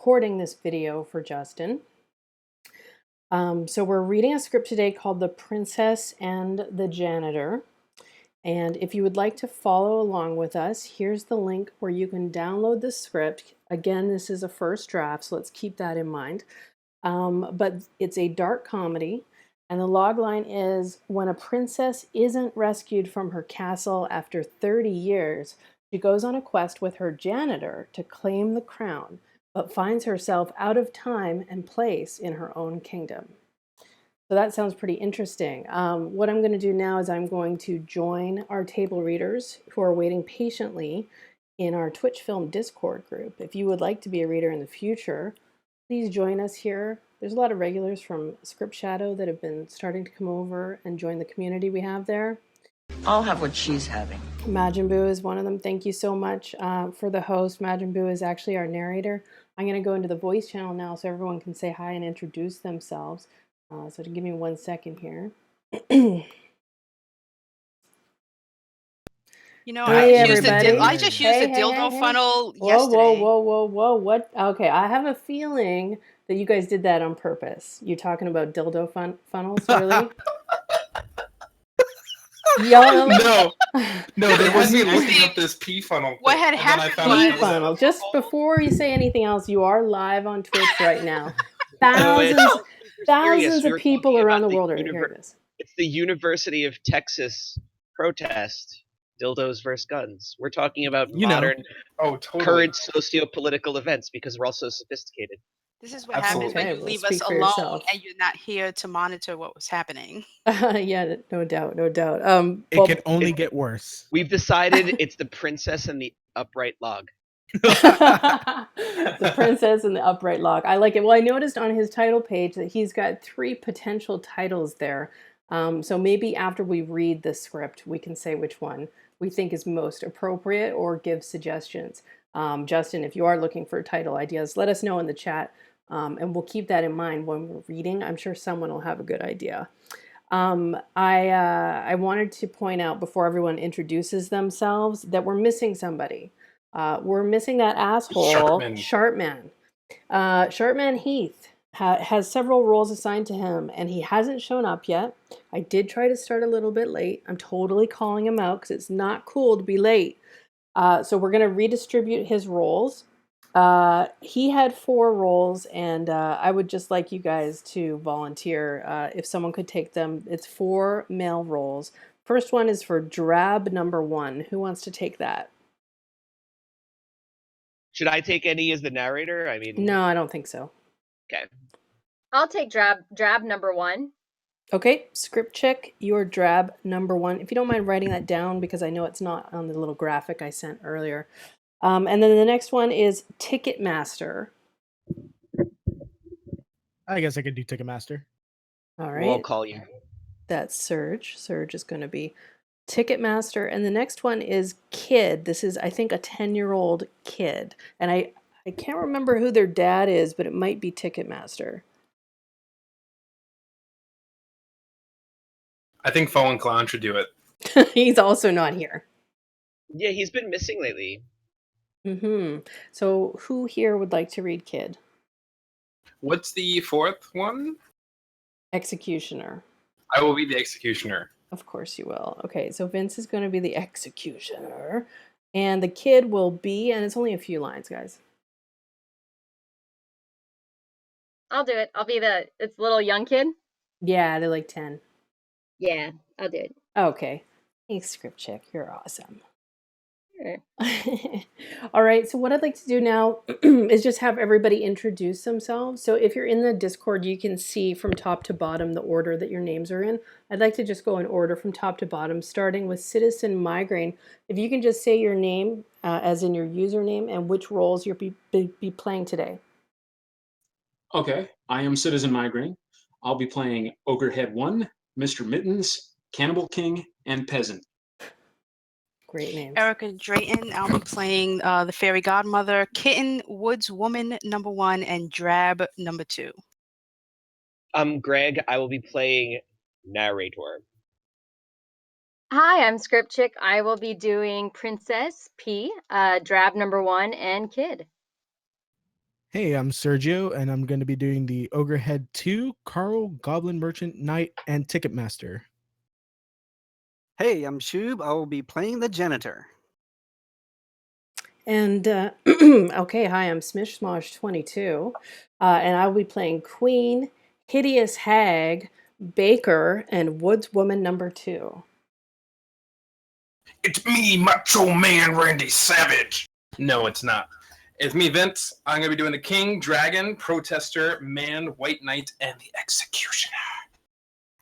recording this video for Justin. So we're reading a script today called The Princess and the Janitor. And if you would like to follow along with us, here's the link where you can download the script. Again, this is a first draft, so let's keep that in mind. But it's a dark comedy, and the log line is, when a princess isn't rescued from her castle after 30 years, she goes on a quest with her janitor to claim the crown, but finds herself out of time and place in her own kingdom. So that sounds pretty interesting. What I'm going to do now is I'm going to join our table readers who are waiting patiently in our Twitch Film Discord group. If you would like to be a reader in the future, please join us here. There's a lot of regulars from Script Shadow that have been starting to come over and join the community we have there. I'll have what she's having. Majin Buu is one of them. Thank you so much for the host. Majin Buu is actually our narrator. I'm going to go into the voice channel now so everyone can say hi and introduce themselves. So give me 1 second here. You know, Hey, I just used the Hey, dildo hey. funnel Whoa, yesterday. whoa. What? Okay, I have a feeling that you guys did that on purpose. You talking about dildo funnels, really? No, there was me looking up this pee funnel. What had happened Pee funnel. Just before you say anything else, you are live on Twitch right now. Thousands of people around the world are hearing this. It's the University of Texas protest, dildos versus guns. We're talking about modern, current socio-political events because we're all so sophisticated. This is what happens when you leave us alone and you're not here to monitor what was happening. Yeah, no doubt. It can only get worse. We've decided it's the princess and the upright log. The princess and the upright log. I like it. Well, I noticed on his title page that he's got 3 potential titles there. So maybe after we read the script, we can say which one we think is most appropriate or give suggestions. Justin, if you are looking for title ideas, let us know in the chat. And we'll keep that in mind when we're reading. I'm sure someone will have a good idea. I wanted to point out before everyone introduces themselves that we're missing somebody. We're missing that asshole, Sharpman. Sharpman Heath has several roles assigned to him, and he hasn't shown up yet. I did try to start a little bit late. I'm totally calling him out because it's not cool to be late. So we're going to redistribute his roles. He had 4 roles, and I would just like you guys to volunteer if someone could take them. It's 4 male roles. First one is for drab number 1. Who wants to take that? Should I take any as the narrator? I mean, no, I don't think so. Okay. I'll take drab number 1. Okay, script check, your drab number 1. If you don't mind writing that down, because I know it's not on the little graphic I sent earlier. And then the next one is Ticketmaster. I guess I could do Ticketmaster. All right. We'll call you. That's Surge. Surge is going to be Ticketmaster. And the next one is Kid. This is, I think, a 10-year-old kid. And I can't remember who their dad is, but it might be Ticketmaster. I think Fallen Clown should do it. He's also not here. Yeah, he's been missing lately. So who here would like to read Kid? What's the 4th one? Executioner. I will be the executioner. Of course you will. Okay, so Vince is going to be the executioner. And the kid will be, and it's only a few lines, guys. I'll do it. I'll be it's a little young kid. Yeah, they're like 10. Yeah, I'll do it. Okay. Thanks, script check. You're awesome. Sure. All right, so what I'd like to do now is just have everybody introduce themselves. So if you're in the Discord, you can see from top to bottom the order that your names are in. I'd like to just go in order from top to bottom, starting with Citizen Migraine. If you can just say your name, as in your username, and which roles you'll be playing today. Okay, I am Citizen Migraine. I'll be playing Ogrehead 1, Mr. Mittens, Cannibal King, and Peasant. Great names. Erica Drayton, I'll be playing the Fairy Godmother, Kitten, Woods Woman number 1, and Drab number 2. Greg, I will be playing narrator. Hi, I'm Script Chick. I will be doing Princess P, Drab number 1, and Kid. Hey, I'm Sergio, and I'm going to be doing the Ogrehead 2, Carl, Goblin Merchant, Knight, and Ticketmaster. Hey, I'm Shub. I will be playing the Janitor. And okay, hi, I'm Smish Smosh 22, and I'll be playing Queen, Hideous Hag, Baker, and Woods Woman number 2. It's me, Macho Man Randy Savage. No, it's not. It's me, Vince. I'm going to be doing the King, Dragon, Protester, Man, White Knight, and the Executioner.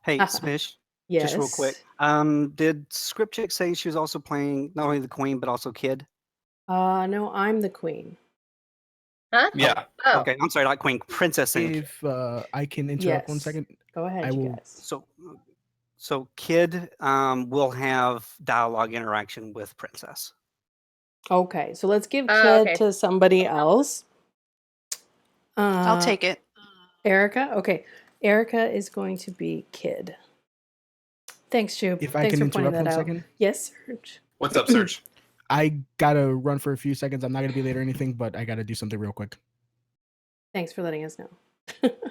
Hey, Smish. Yes. Just real quick. Did Script Chick say she was also playing not only the Queen but also Kid? No, I'm the Queen. Huh? Yeah. Oh. Okay, I'm sorry, not Queen, Princess Inc. If I can interrupt 1 second. Go ahead, you guys. So Kid will have dialogue interaction with Princess. Okay, so let's give Kid okay. to somebody else. I'll take it. Erica? Okay. Erica is going to be Kid. Thanks, Shub. If I Thanks can for pointing interrupt that 1 out. second. Yes, Serge. What's up, Serge? I got to run for a few seconds. I'm not going to be late or anything, but I got to do something real quick. Thanks for letting us know.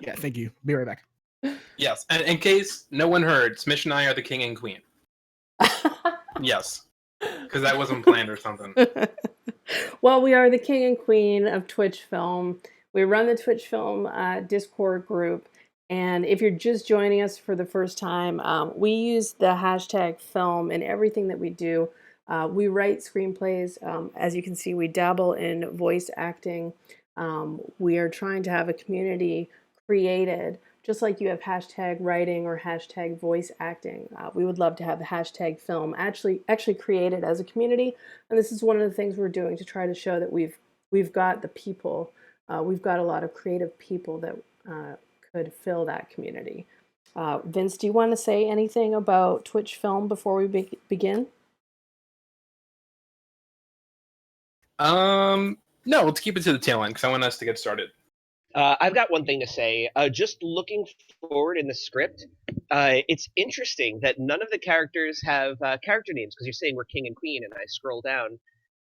Yeah, thank you. Be right back. Yes, and in case no one heard, Smish and I are the King and Queen. Yes, because that wasn't planned or something. Well, we are the King and Queen of Twitch Film. We run the Twitch Film Discord group. And if you're just joining us for the first time, we use the hashtag film in everything that we do. We write screenplays. As you can see, we dabble in voice acting. We are trying to have a community created, just like you have hashtag writing or hashtag voice acting. We would love to have the hashtag film actually created as a community. And this is one of the things we're doing to try to show that we've got the people. We've got a lot of creative people that could fill that community. Vince, do you want to say anything about Twitch Film before we begin? No, let's keep it to the tail end because I want us to get started. I've got one thing to say. Just looking forward in the script, it's interesting that none of the characters have character names because you're saying we're king and queen, and I scroll down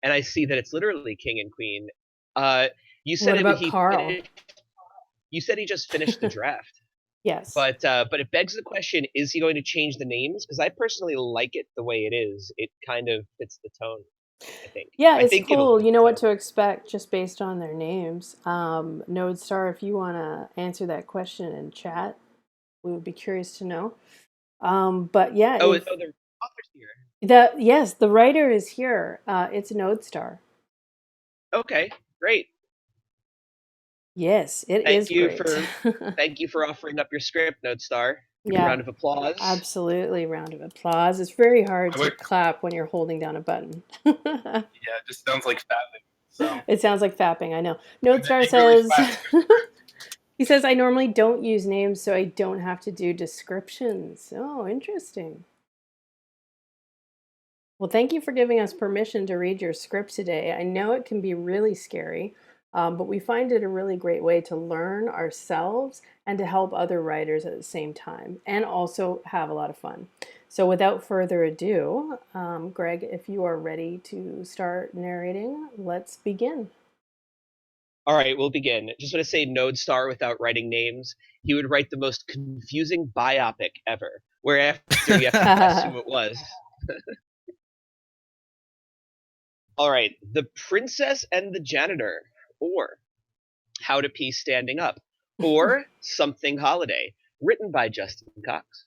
and I see that it's literally king and queen. You said What about Carl? You said he just finished the draft. Yes. But it begs the question: is he going to change the names? Because I personally like it the way it is. It kind of fits the tone, I think. Yeah, I it's think cool. You know what to expect just based on their names. Node Star, if you want to answer that question in chat, we would be curious to know. But yeah. Oh, the author's here. Yes, the writer is here. It's Node Star. Okay, great. Yes, it is great. Thank you for offering up your script, Node Star. Yeah. Round of applause. Absolutely, round of applause. It's very hard to clap when you're holding down a button. Yeah, it just sounds like fapping. So. It sounds like fapping, I know. Node Star says, he says, I normally don't use names, so I don't have to do descriptions. Oh, interesting. Well, thank you for giving us permission to read your script today. I know it can be really scary, but we find it a really great way to learn ourselves and to help other writers at the same time, and also have a lot of fun. So without further ado, Greg, if you are ready to start narrating, let's begin. All right, we'll begin. Just want to say Node Star without writing names. He would write the most confusing biopic ever, where after you have to guess who it was. All right, The Princess and the Janitor, or How to Pee Standing Up, or Something Holiday, written by Justin Cox.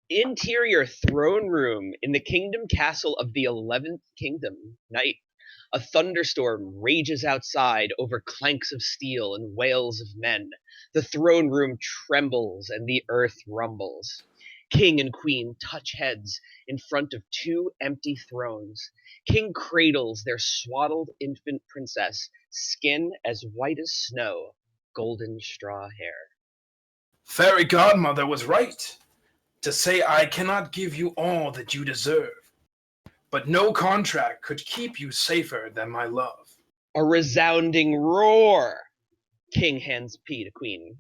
Interior throne room in the kingdom castle of the 11th Kingdom, night. A thunderstorm rages outside over clanks of steel and wails of men. The throne room trembles and the earth rumbles. King and queen touch heads in front of two empty thrones. King cradles their swaddled infant princess, skin as white as snow, golden straw hair. Fairy godmother was right to say I cannot give you all that you deserve, but no contract could keep you safer than my love. A resounding roar. King hands pee to queen.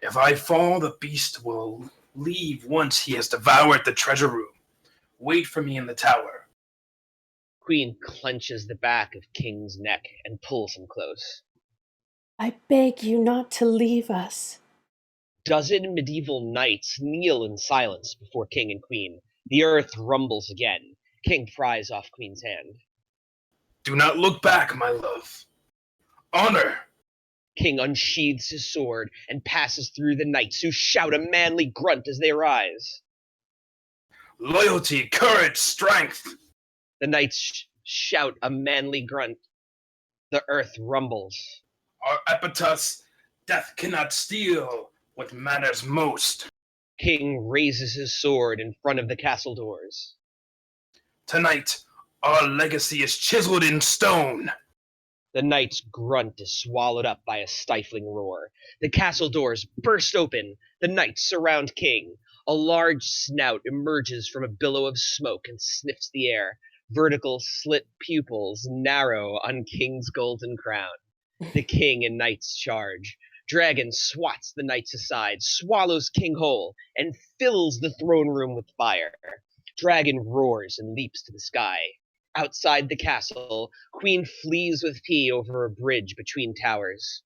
If I fall, the beast will leave once he has devoured the treasure room. Wait for me in the tower. Queen clenches the back of King's neck and pulls him close. I beg you not to leave us. Dozen medieval knights kneel in silence before King and Queen. The earth rumbles again. King pries off Queen's hand. Do not look back, my love. Honor! King unsheathes his sword and passes through the knights, who shout a manly grunt as they rise. Loyalty, courage, strength! The knights shout a manly grunt. The earth rumbles. Our epitaphs, death cannot steal what matters most. King raises his sword in front of the castle doors. Tonight, our legacy is chiseled in stone. The knight's grunt is swallowed up by a stifling roar. The castle doors burst open. The knights surround King. A large snout emerges from a billow of smoke and sniffs the air. Vertical slit pupils narrow on King's golden crown. The king and knights charge. Dragon swats the knights aside, swallows King whole, and fills the throne room with fire. Dragon roars and leaps to the sky. Outside the castle, Queen flees with P over a bridge between towers.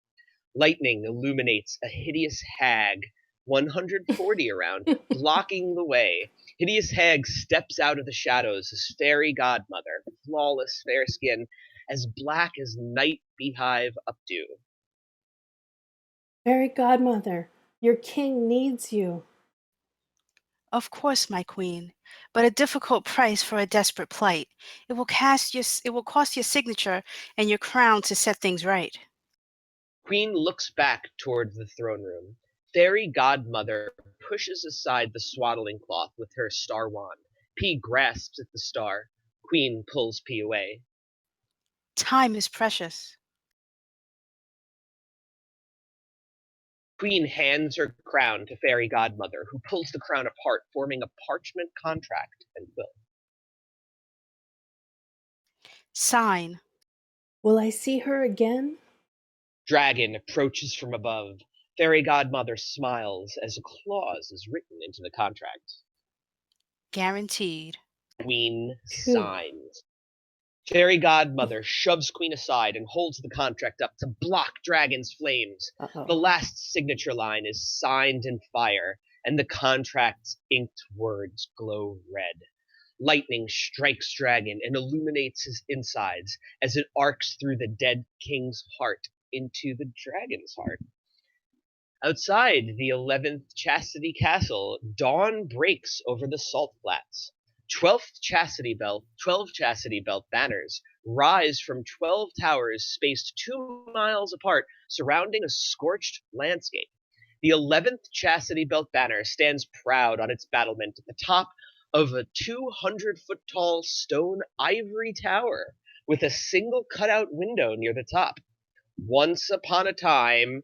Lightning illuminates a hideous hag, 140 around, blocking the way. Hideous hag steps out of the shadows as fairy godmother, flawless fair skin, as black as night beehive updew. Fairy godmother, your king needs you. Of course, my queen, but a difficult price for a desperate plight. It will cost your signature and your crown to set things right. Queen looks back toward the throne room. Fairy godmother pushes aside the swaddling cloth with her star wand. P grasps at the star. Queen pulls P away. Time is precious. Queen hands her crown to Fairy Godmother, who pulls the crown apart, forming a parchment contract and quill. Sign. Will I see her again? Dragon approaches from above. Fairy Godmother smiles as a clause is written into the contract. Guaranteed. Queen Phew. signs. Fairy Godmother shoves Queen aside and holds the contract up to block Dragon's flames. Uh-oh. The last signature line is signed in fire, and the contract's inked words glow red. Lightning strikes Dragon and illuminates his insides as it arcs through the dead king's heart into the dragon's heart. Outside the 11th Chastity Castle, dawn breaks over the salt flats. 12 Chastity Belt banners rise from 12 towers spaced 2 miles apart, surrounding a scorched landscape. The 11th Chastity Belt banner stands proud on its battlement at the top of a 200-foot-tall stone ivory tower with a single cutout window near the top. Once upon a time,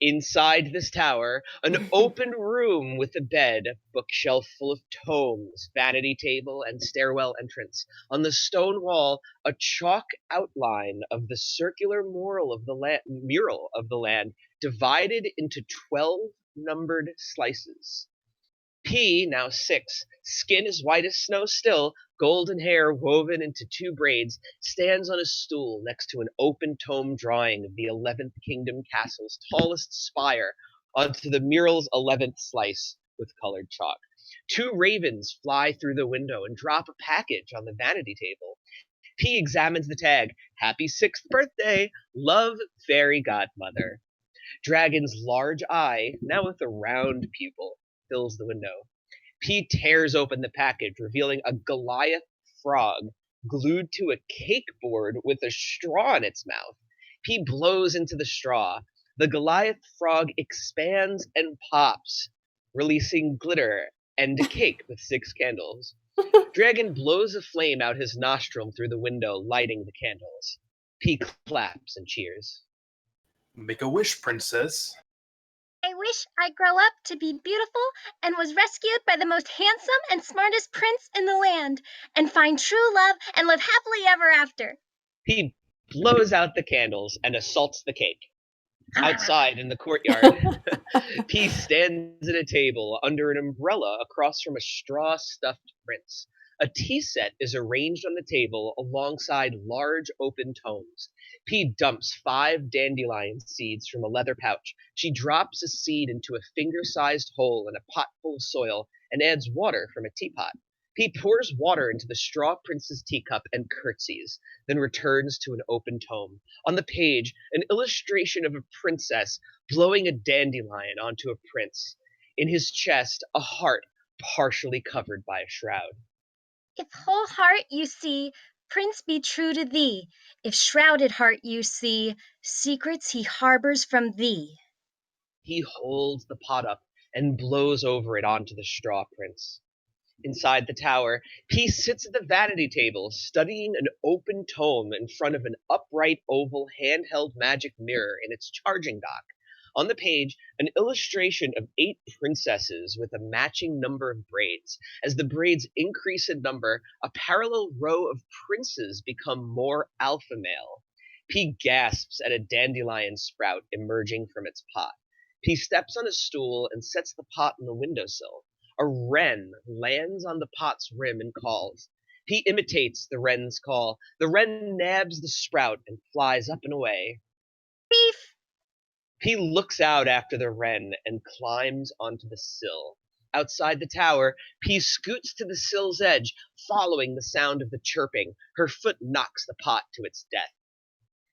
inside this tower, an open room with a bed, bookshelf full of tomes, vanity table, and stairwell entrance. On the stone wall, a chalk outline of the circular mural of the land, divided into 12 numbered slices. P, now 6, skin as white as snow still, golden hair woven into 2 braids, stands on a stool next to an open tome drawing of the 11th Kingdom Castle's tallest spire onto the mural's 11th slice with colored chalk. 2 ravens fly through the window and drop a package on the vanity table. P examines the tag. Happy 6th birthday! Love, Fairy Godmother. Dragon's large eye, now with a round pupil, fills the window. P tears open the package, revealing a Goliath frog glued to a cake board with a straw in its mouth. P blows into the straw. The Goliath frog expands and pops, releasing glitter and a cake with 6 candles. Dragon blows a flame out his nostril through the window, lighting the candles. P claps and cheers. Make a wish, princess. I wish I grow up to be beautiful and was rescued by the most handsome and smartest prince in the land, and find true love and live happily ever after. He blows out the candles and assaults the cake. Outside in the courtyard, P stands at a table under an umbrella across from a straw-stuffed prince. A tea set is arranged on the table alongside large open tomes. P dumps 5 dandelion seeds from a leather pouch. She drops a seed into a finger-sized hole in a pot full of soil and adds water from a teapot. P pours water into the straw prince's teacup and curtsies, then returns to an open tome. On the page, an illustration of a princess blowing a dandelion onto a prince. In his chest, a heart partially covered by a shroud. If whole heart you see, Prince be true to thee. If shrouded heart you see, secrets he harbors from thee. He holds the pot up and blows over it onto the straw prince. Inside the tower, P sits at the vanity table, studying an open tome in front of an upright oval handheld magic mirror in its charging dock. On the page, an illustration of 8 princesses with a matching number of braids. As the braids increase in number, a parallel row of princes become more alpha male. P gasps at a dandelion sprout emerging from its pot. P steps on a stool and sets the pot on the windowsill. A wren lands on the pot's rim and calls. He imitates the wren's call. The wren nabs the sprout and flies up and away. Beef! He looks out after the wren and climbs onto the sill. Outside the tower, P scoots to the sill's edge, following the sound of the chirping. Her foot knocks the pot to its death.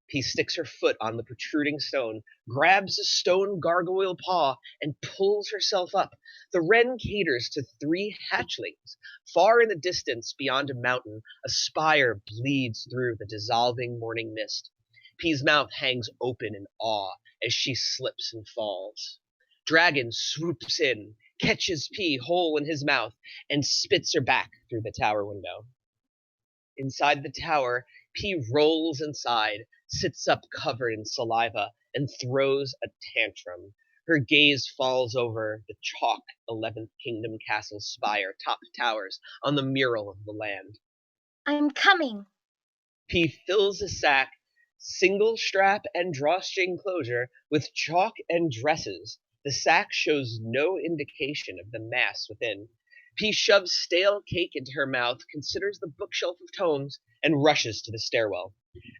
P sticks her foot on the protruding stone, grabs a stone gargoyle paw, and pulls herself up. The wren caters to 3 hatchlings. Far in the distance, beyond a mountain, a spire bleeds through the dissolving morning mist. P's mouth hangs open in awe as she slips and falls. Dragon swoops in, catches P whole in his mouth, and spits her back through the tower window. Inside the tower, P rolls inside, sits up covered in saliva, and throws a tantrum. Her gaze falls over the chalk 11th Kingdom Castle spire topped towers on the mural of the land. I'm coming. P fills a sack, single strap and drawstring closure, with chalk and dresses. The sack shows no indication of the mass within. P shoves stale cake into her mouth, considers the bookshelf of tomes, and rushes to the stairwell.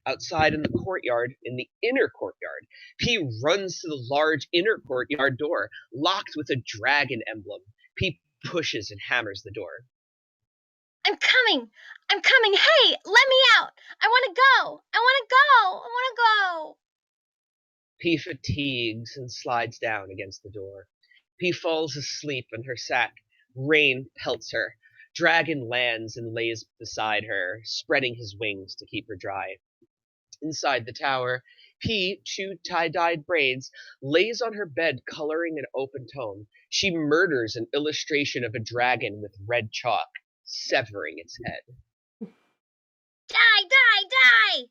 Outside in the courtyard, in the inner courtyard, P runs to the large inner courtyard door, locked with a dragon emblem. P pushes and hammers the door. I'm coming. I'm coming. Hey, let me out. I want to go. I want to go. I want to go. P fatigues and slides down against the door. P falls asleep in her sack. Rain pelts her. Dragon lands and lays beside her, spreading his wings to keep her dry. Inside the tower, P, 2 tie-dyed braids, lays on her bed coloring an open tome. She murders an illustration of a dragon with red chalk, severing its head. Die, die, die!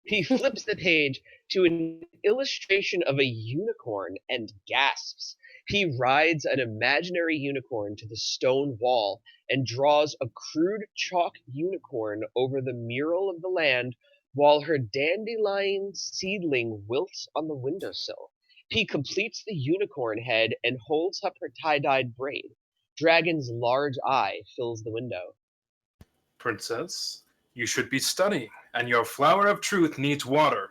He flips the page to an illustration of a unicorn and gasps. He rides an imaginary unicorn to the stone wall and draws a crude chalk unicorn over the mural of the land while her dandelion seedling wilts on the windowsill. He completes the unicorn head and holds up her tie-dyed braid. Dragon's large eye fills the window. Princess, you should be studying, and your flower of truth needs water.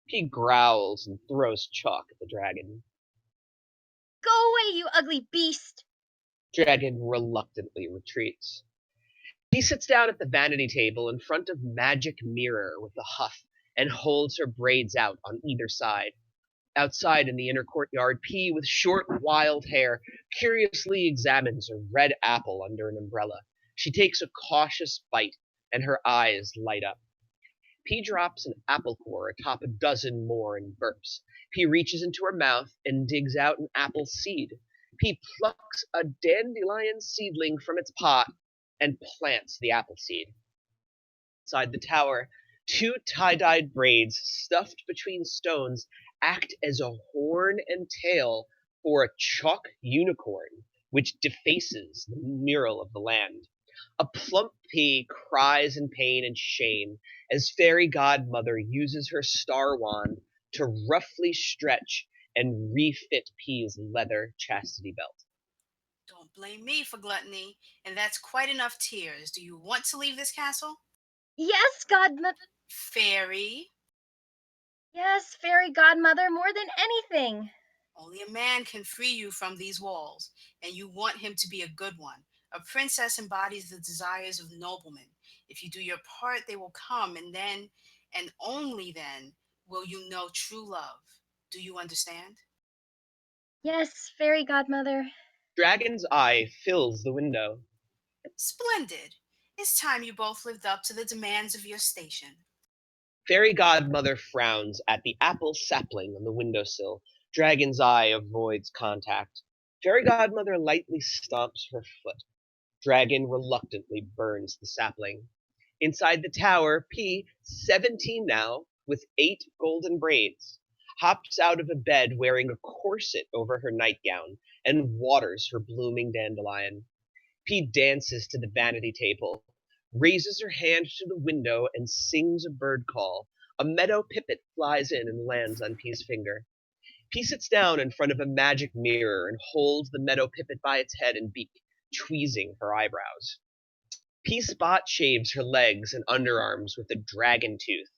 He growls and throws chalk at the dragon. Go away, you ugly beast! Dragon reluctantly retreats. He sits down at the vanity table in front of magic mirror with a huff and holds her braids out on either side. Outside in the inner courtyard, P, with short, wild hair, curiously examines a red apple under an umbrella. She takes a cautious bite, and her eyes light up. P drops an apple core atop a dozen more and burps. P reaches into her mouth and digs out an apple seed. P plucks a dandelion seedling from its pot and plants the apple seed. Inside the tower, 2 tie-dyed braids stuffed between stones act as a horn and tail for a chalk unicorn, which defaces the mural of the land. A plump P cries in pain and shame as fairy godmother uses her star wand to roughly stretch and refit P's leather chastity belt. Don't blame me for gluttony, and that's quite enough tears. Do you want to leave this castle? Yes, Godmother. Fairy, Yes, Fairy Godmother, more than anything. only a man can free you from these walls, and you want him to be a good one. A princess embodies the desires of noblemen. If you do your part, they will come, and then, and only then, will you know true love. Do you understand? Yes, Fairy Godmother. Dragon's eye fills the window. Splendid. It's time you both lived up to the demands of your station. Fairy Godmother frowns at the apple sapling on the windowsill. Dragon's eye avoids contact. Fairy Godmother lightly stomps her foot. Dragon reluctantly burns the sapling. Inside the tower, P, 17 now, with 8 golden braids, hops out of a bed wearing a corset over her nightgown and waters her blooming dandelion. P dances to the vanity table, raises her hand to the window and sings a bird call. A meadow pipit flies in and lands on P's finger. P sits down in front of a magic mirror and holds the meadow pipit by its head and beak, tweezing her eyebrows. P Spot shaves her legs and underarms with a dragon tooth.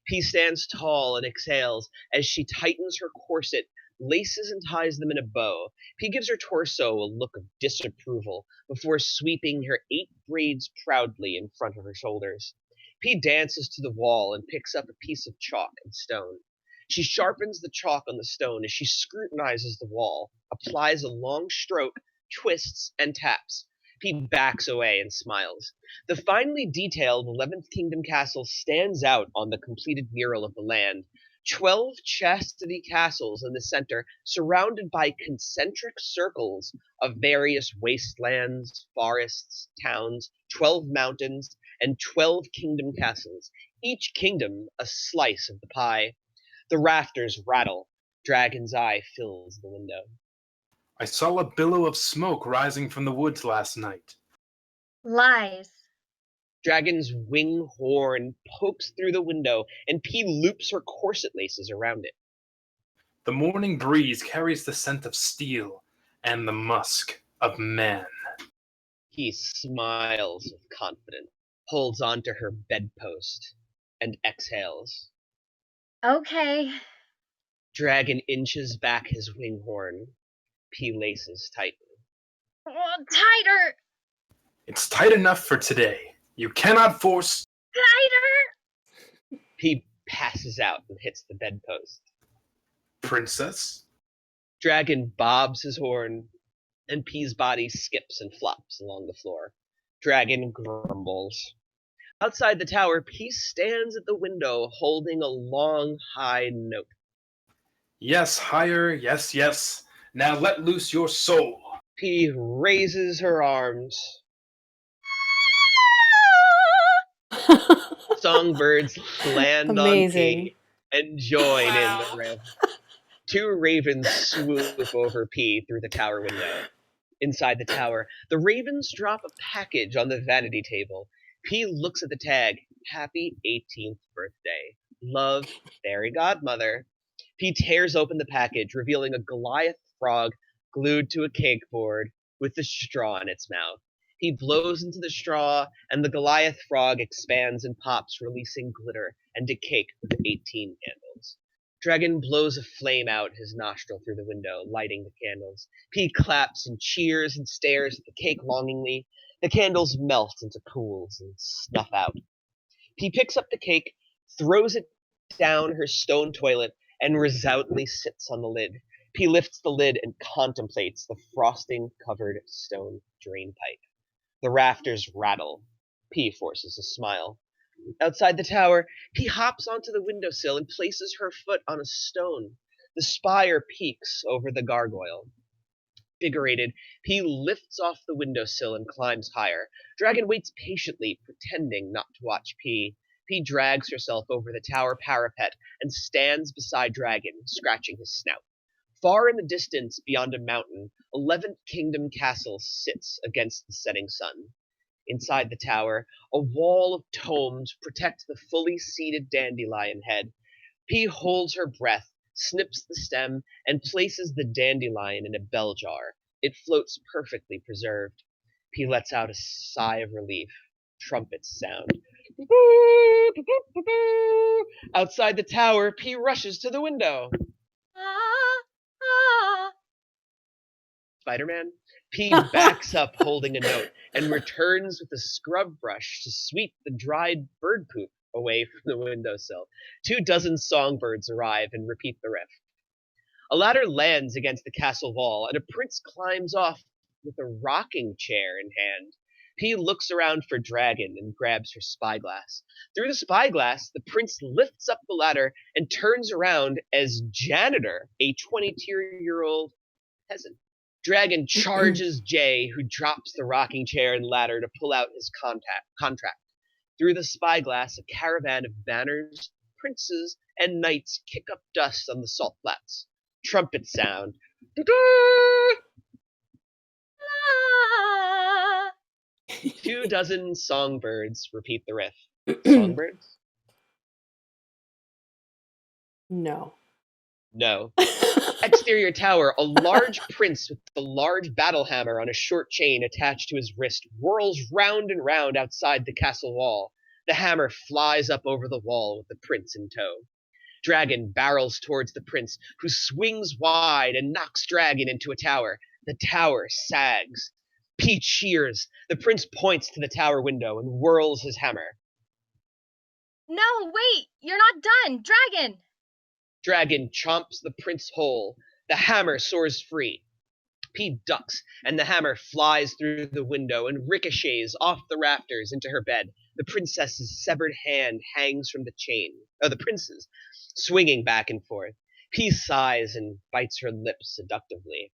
P stands tall and exhales as she tightens her corset, laces and ties them in a bow. P gives her torso a look of disapproval before sweeping her 8 braids proudly in front of her shoulders. P dances to the wall and picks up a piece of chalk and stone. She sharpens the chalk on the stone as she scrutinizes the wall, applies a long stroke, twists, and taps. P backs away and smiles. The finely detailed 11th Kingdom castle stands out on the completed mural of the land. 12 chastity castles in the center, surrounded by concentric circles of various wastelands, forests, towns, 12 mountains, and 12 kingdom castles, each kingdom a slice of the pie. The rafters rattle. Dragon's eye fills the window. I saw a billow of smoke rising from the woods last night. Lies. Dragon's wing horn pokes through the window, and P loops her corset laces around it. The morning breeze carries the scent of steel and the musk of man. He smiles with confidence, holds onto her bedpost, and exhales. Okay. Dragon inches back his wing horn. P laces tightly. Oh, tighter. It's tight enough for today. You cannot force. Tighter. P passes out and hits the bedpost. Princess? Dragon bobs his horn, and P's body skips and flops along the floor. Dragon grumbles. Outside the tower, P stands at the window holding a long, high note. Yes, higher, yes, yes. Now let loose your soul. P raises her arms. Songbirds land on Amazing. P and join in the Wow. rev. 2 ravens swoop over P through the tower window. Inside the tower, the ravens drop a package on the vanity table. P looks at the tag. Happy 18th birthday. Love, Fairy Godmother. P tears open the package, revealing a Goliath frog glued to a cake board with a straw in its mouth. He blows into the straw, and the Goliath frog expands and pops, releasing glitter and a cake with 18 candles. Dragon blows a flame out his nostril through the window, lighting the candles. P claps and cheers and stares at the cake longingly. The candles melt into pools and snuff out. P picks up the cake, throws it down her stone toilet, and resolutely sits on the lid. P lifts the lid and contemplates the frosting-covered stone drain pipe. The rafters rattle. P forces a smile. Outside the tower, P hops onto the windowsill and places her foot on a stone. The spire peeks over the gargoyle. Invigorated, P lifts off the windowsill and climbs higher. Dragon waits patiently, pretending not to watch P. P drags herself over the tower parapet and stands beside Dragon, scratching his snout. Far in the distance, beyond a mountain, 11th Kingdom Castle sits against the setting sun. Inside the tower, a wall of tomes protect the fully seeded dandelion head. P holds her breath, snips the stem, and places the dandelion in a bell jar. It floats perfectly preserved. P lets out a sigh of relief. Trumpets sound. Outside the tower, P rushes to the window. Ah, ah. Spider-Man? P backs up holding a note and returns with a scrub brush to sweep the dried bird poop away from the windowsill. 24 songbirds arrive and repeat the riff. A ladder lands against the castle wall, and a prince climbs off with a rocking chair in hand. P looks around for Dragon and grabs her spyglass. Through the spyglass, the prince lifts up the ladder and turns around as Janitor, a 22-year-old peasant. Dragon charges Jay, who drops the rocking chair and ladder to pull out his contract. Through the spyglass, a caravan of banners, princes, and knights kick up dust on the salt flats. Trumpets sound. Ah. 24 songbirds repeat the riff. Songbirds? No. No. Exterior tower, a large prince with a large battle hammer on a short chain attached to his wrist whirls round and round outside the castle wall. The hammer flies up over the wall with the prince in tow. Dragon barrels towards the prince, who swings wide and knocks Dragon into a tower. The tower sags. P cheers. The prince points to the tower window and whirls his hammer. No, wait! You're not done! Dragon! Dragon chomps the prince whole. The hammer soars free. P ducks, and the hammer flies through the window and ricochets off the rafters into her bed. The princess's severed hand hangs from the chain. The prince's, swinging back and forth. P sighs and bites her lips seductively.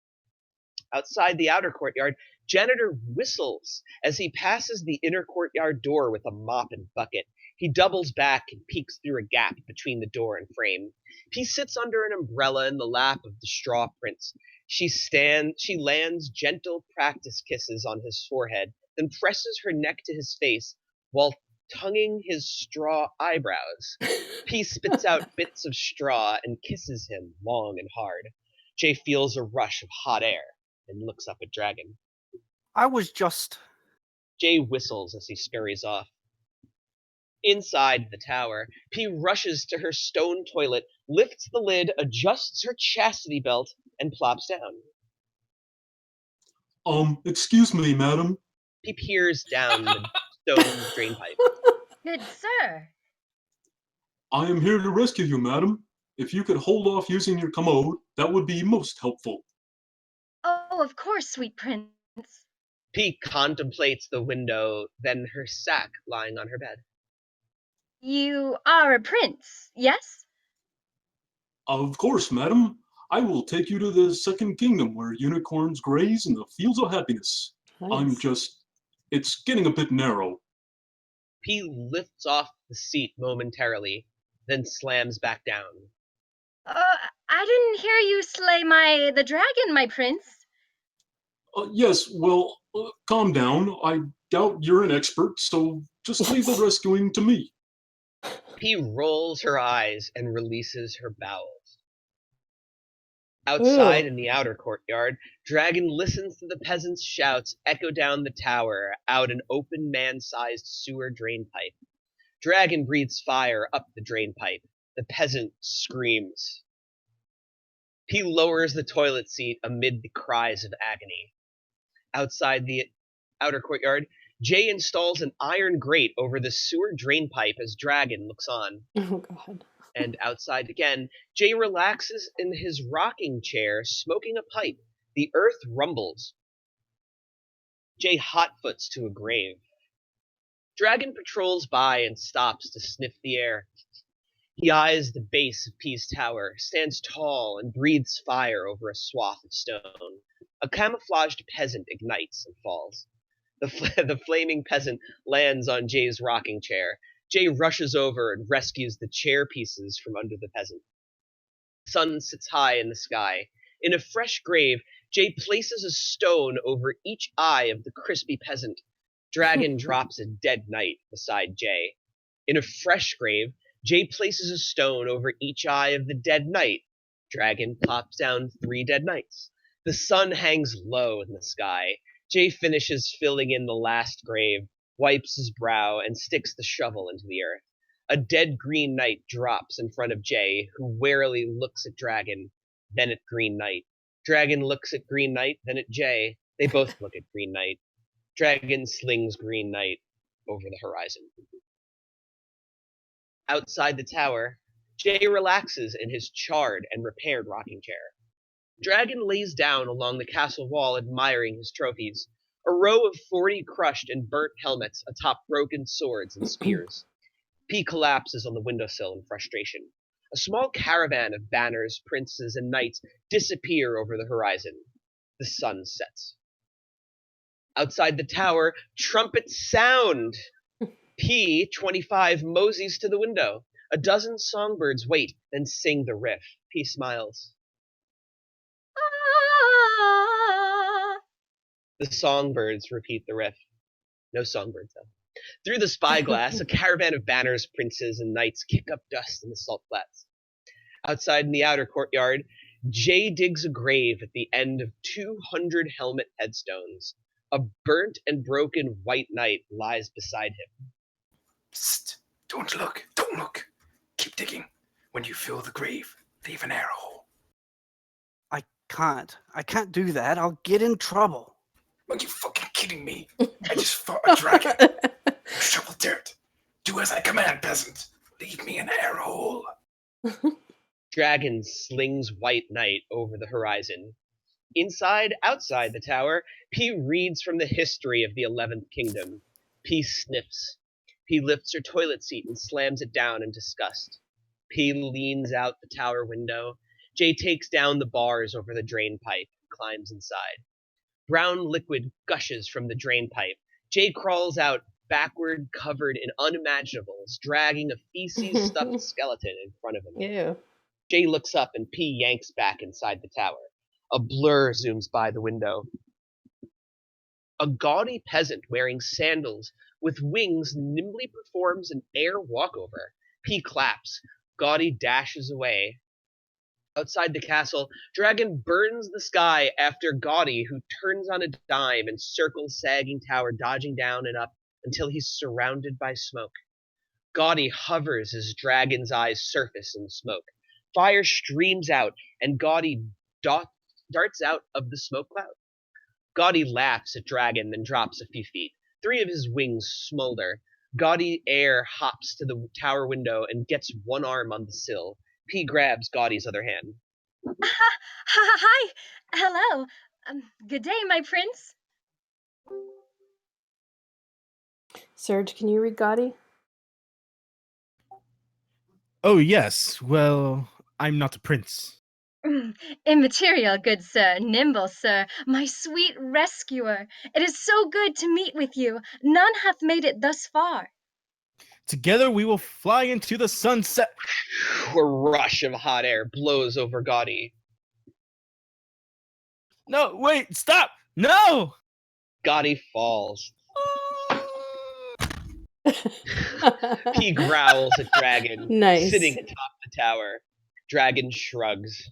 Outside the outer courtyard, Janitor whistles as he passes the inner courtyard door with a mop and bucket. He doubles back and peeks through a gap between the door and frame. He sits under an umbrella in the lap of the straw prince. She lands gentle practice kisses on his forehead, then presses her neck to his face while tonguing his straw eyebrows. P spits out bits of straw and kisses him long and hard. Jay feels a rush of hot air and looks up at Dragon. I was just... Jay whistles as he scurries off. Inside the tower, P rushes to her stone toilet, lifts the lid, adjusts her chastity belt, and plops down. Excuse me, madam. P peers down the stone drain pipe. Good sir. I am here to rescue you, madam. If you could hold off using your commode, that would be most helpful. Oh, of course, sweet prince. P contemplates the window, then her sack lying on her bed. You are a prince, yes? Of course, madam. I will take you to the second kingdom where unicorns graze in the fields of happiness. Nice. It's getting a bit narrow. P lifts off the seat momentarily, then slams back down. I didn't hear you slay the dragon, my prince. Yes, well, calm down. I doubt you're an expert, so just leave the rescuing to me. P rolls her eyes and releases her bowels. Outside in the outer courtyard, Dragon listens to the peasants' shouts echo down the tower out an open man-sized sewer drain pipe. Dragon breathes fire up the drain pipe. The peasant screams. P lowers the toilet seat amid the cries of agony. Outside the outer courtyard, Jay installs an iron grate over the sewer drain pipe as Dragon looks on. Oh, God. And outside again, Jay relaxes in his rocking chair, smoking a pipe. The earth rumbles. Jay hotfoots to a grave. Dragon patrols by and stops to sniff the air. He eyes the base of P's tower, stands tall, and breathes fire over a swath of stone. A camouflaged peasant ignites and falls. The flaming peasant lands on Jay's rocking chair. Jay rushes over and rescues the chair pieces from under the peasant. The sun sits high in the sky. In a fresh grave, Jay places a stone over each eye of the crispy peasant. Dragon drops a dead knight beside Jay. In a fresh grave, Jay places a stone over each eye of the dead knight. Dragon plops down 3 dead knights. The sun hangs low in the sky. Jay finishes filling in the last grave, wipes his brow, and sticks the shovel into the earth. A dead Green Knight drops in front of Jay, who warily looks at Dragon, then at Green Knight. Dragon looks at Green Knight, then at Jay. They both look at Green Knight. Dragon slings Green Knight over the horizon. Outside the tower, Jay relaxes in his charred and repaired rocking chair. Dragon lays down along the castle wall, admiring his trophies. A row of 40 crushed and burnt helmets atop broken swords and spears. P collapses on the windowsill in frustration. A small caravan of banners, princes, and knights disappear over the horizon. The sun sets. Outside the tower, trumpets sound. P25 moseys to the window. A dozen songbirds wait, then sing the riff. P smiles. Ah. The songbirds repeat the riff. No songbirds, though. Through the spyglass, a caravan of banners, princes, and knights kick up dust in the salt flats. Outside in the outer courtyard, Jay digs a grave at the end of 200 helmet headstones. A burnt and broken white knight lies beside him. Psst! Don't look! Don't look! Keep digging. When you fill the grave, leave an air hole. I can't do that. I'll get in trouble. Are you fucking kidding me? I just fought a dragon. Shovel dirt. Do as I command, peasant. Leave me an air hole. Dragon slings white knight over the horizon. Outside the tower, P reads from the history of the 11th kingdom. P sniffs. P lifts her toilet seat and slams it down in disgust. P leans out the tower window. Jay takes down the bars over the drain pipe and climbs inside. Brown liquid gushes from the drain pipe. Jay crawls out, backward, covered in unimaginables, dragging a feces-stuffed skeleton in front of him. Ew. Jay looks up and P yanks back inside the tower. A blur zooms by the window. A gaudy peasant wearing sandals with wings nimbly performs an air walkover. P claps. Gaudy dashes away. Outside the castle, Dragon burns the sky after Gaudy, who turns on a dime and circles sagging tower, dodging down and up until he's surrounded by smoke. Gaudy hovers as Dragon's eyes surface in the smoke. Fire streams out, and Gaudy darts out of the smoke cloud. Gaudy laughs at Dragon, then drops a few feet. 3 of his wings smolder. Gaudy air hops to the tower window and gets one arm on the sill. P grabs Gaudy's other hand. Hi. Hello. Good day, my prince. Serge, can you read Gotti? Oh, yes. Well, I'm not a prince. Immaterial, good sir, nimble sir, my sweet rescuer. It is so good to meet with you. None hath made it thus far. Together we will fly into the sunset. A rush of hot air blows over Gaudy. No, wait, stop! No! Gaudy falls. He growls at Dragon, Nice. sitting atop the tower. Dragon shrugs.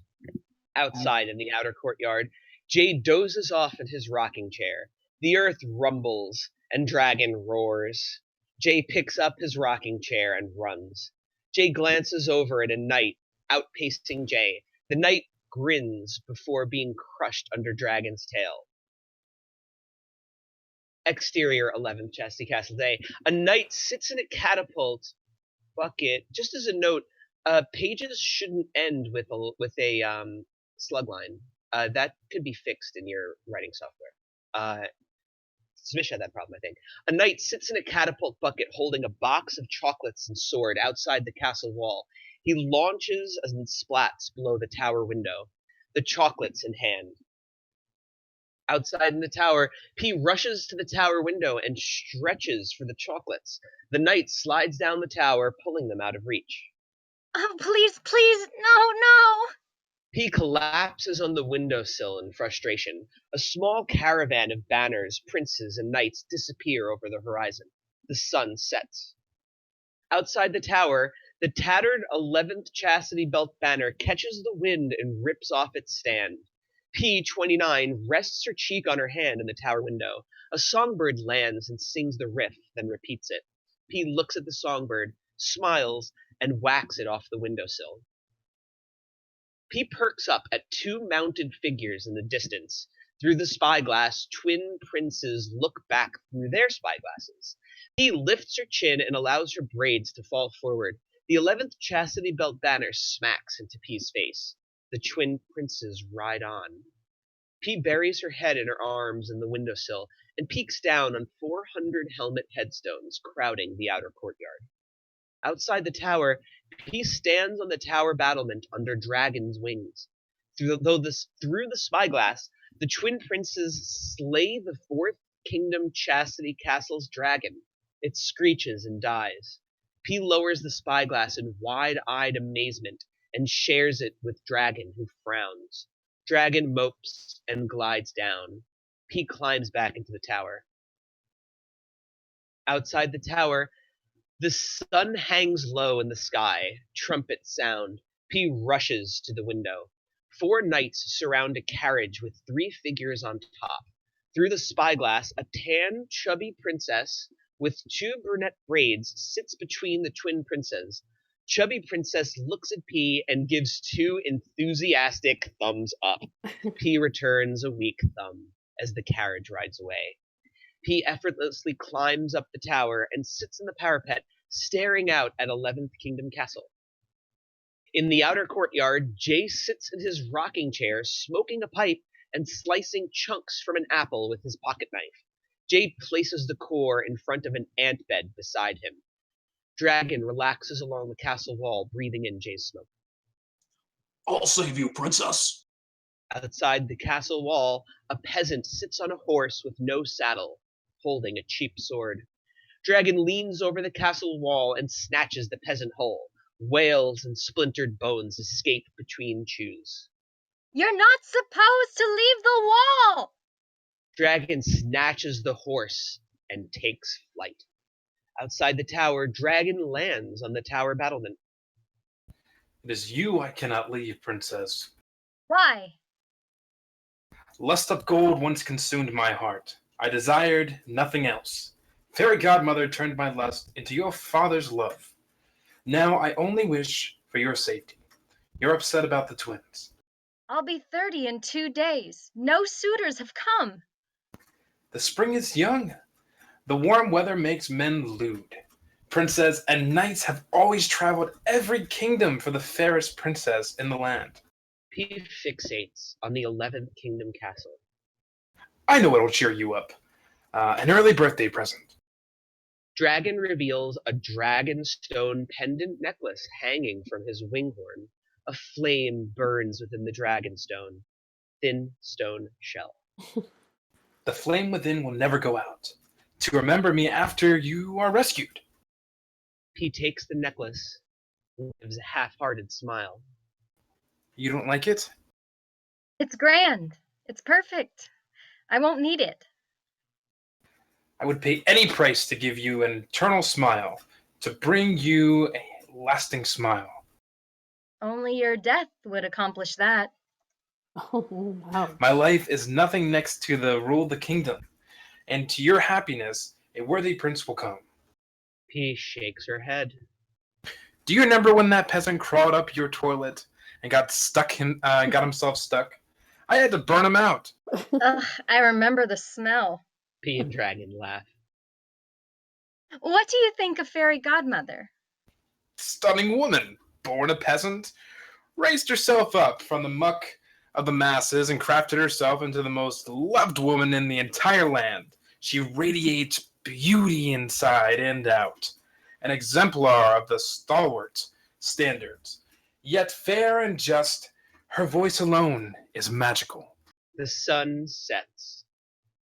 Outside in the outer courtyard, Jay dozes off in his rocking chair. The earth rumbles, and Dragon roars. Jay picks up his rocking chair and runs. Jay glances over at a knight, outpacing Jay. The knight grins before being crushed under Dragon's tail. Exterior 11th Chastity Castle Day. A knight sits in a catapult bucket. Just as a note, pages shouldn't end with a slug line. That could be fixed in your writing software. Smish had that problem, I think. A knight sits in a catapult bucket holding a box of chocolates and sword outside the castle wall. He launches and splats below the tower window, the chocolates in hand. Outside in the tower, P rushes to the tower window and stretches for the chocolates. The knight slides down the tower, pulling them out of reach. Oh, please, please, no. P collapses on the windowsill in frustration. A small caravan of banners, princes, and knights disappear over the horizon. The sun sets. Outside the tower, the tattered 11th Chastity Belt banner catches the wind and rips off its stand. P29 rests her cheek on her hand in the tower window. A songbird lands and sings the riff, then repeats it. P looks at the songbird, smiles, and whacks it off the windowsill. P perks up at two mounted figures in the distance. Through the spyglass, twin princes look back through their spyglasses. P lifts her chin and allows her braids to fall forward. The 11th chastity belt banner smacks into P's face. The twin princes ride on. P buries her head in her arms in the windowsill and peeks down on 400 helmet headstones crowding the outer courtyard. Outside the tower, P stands on the tower battlement under dragon's wings. Through the spyglass, the twin princes slay the 4th Kingdom Chastity Castle's dragon. It screeches and dies. P lowers the spyglass in wide-eyed amazement and shares it with Dragon, who frowns. Dragon mopes and glides down. P climbs back into the tower. Outside the tower, the sun hangs low in the sky. Trumpets sound. P rushes to the window. 4 knights surround a carriage with 3 figures on top. Through the spyglass, a tan, chubby princess with 2 brunette braids sits between the twin princes. Chubby princess looks at P and gives 2 enthusiastic thumbs up. P returns a weak thumb as the carriage rides away. P effortlessly climbs up the tower and sits in the parapet, staring out at 11th Kingdom Castle. In the outer courtyard, Jay sits in his rocking chair, smoking a pipe and slicing chunks from an apple with his pocket knife. Jay places the core in front of an ant bed beside him. Dragon relaxes along the castle wall, breathing in Jay's smoke. I'll save you, princess. Outside the castle wall, a peasant sits on a horse with no saddle, holding a cheap sword. Dragon leans over the castle wall and snatches the peasant whole. Whales and splintered bones escape between chews. You're not supposed to leave the wall! Dragon snatches the horse and takes flight. Outside the tower, Dragon lands on the tower battlement. It is you I cannot leave, princess. Why? Lust of gold once consumed my heart. I desired nothing else. Fairy godmother turned my lust into your father's love. Now I only wish for your safety. You're upset about the twins. I'll be 30 in 2 days. No suitors have come. The spring is young. The warm weather makes men lewd. Princes and knights have always traveled every kingdom for the fairest princess in the land. P fixates on the 11th Kingdom Castle. I know it'll cheer you up. An early birthday present. Dragon reveals a dragonstone pendant necklace hanging from his winghorn. A flame burns within the dragonstone. Thin stone shell. The flame within will never go out. To remember me after you are rescued. He takes the necklace and gives a half-hearted smile. You don't like it? It's grand. It's perfect. I won't need it. I would pay any price to give you an eternal smile, to bring you a lasting smile. Only your death would accomplish that. Oh, wow. My life is nothing next to the rule of the kingdom, and to your happiness, a worthy prince will come. P shakes her head. Do you remember when that peasant crawled up your toilet and got himself stuck? I had to burn him out. Ugh, I remember the smell. P and Dragon laugh. What do you think of Fairy Godmother? Stunning woman, born a peasant, raised herself up from the muck of the masses and crafted herself into the most loved woman in the entire land. She radiates beauty inside and out, an exemplar of the stalwart standards. Yet fair and just, her voice alone is magical. The sun sets.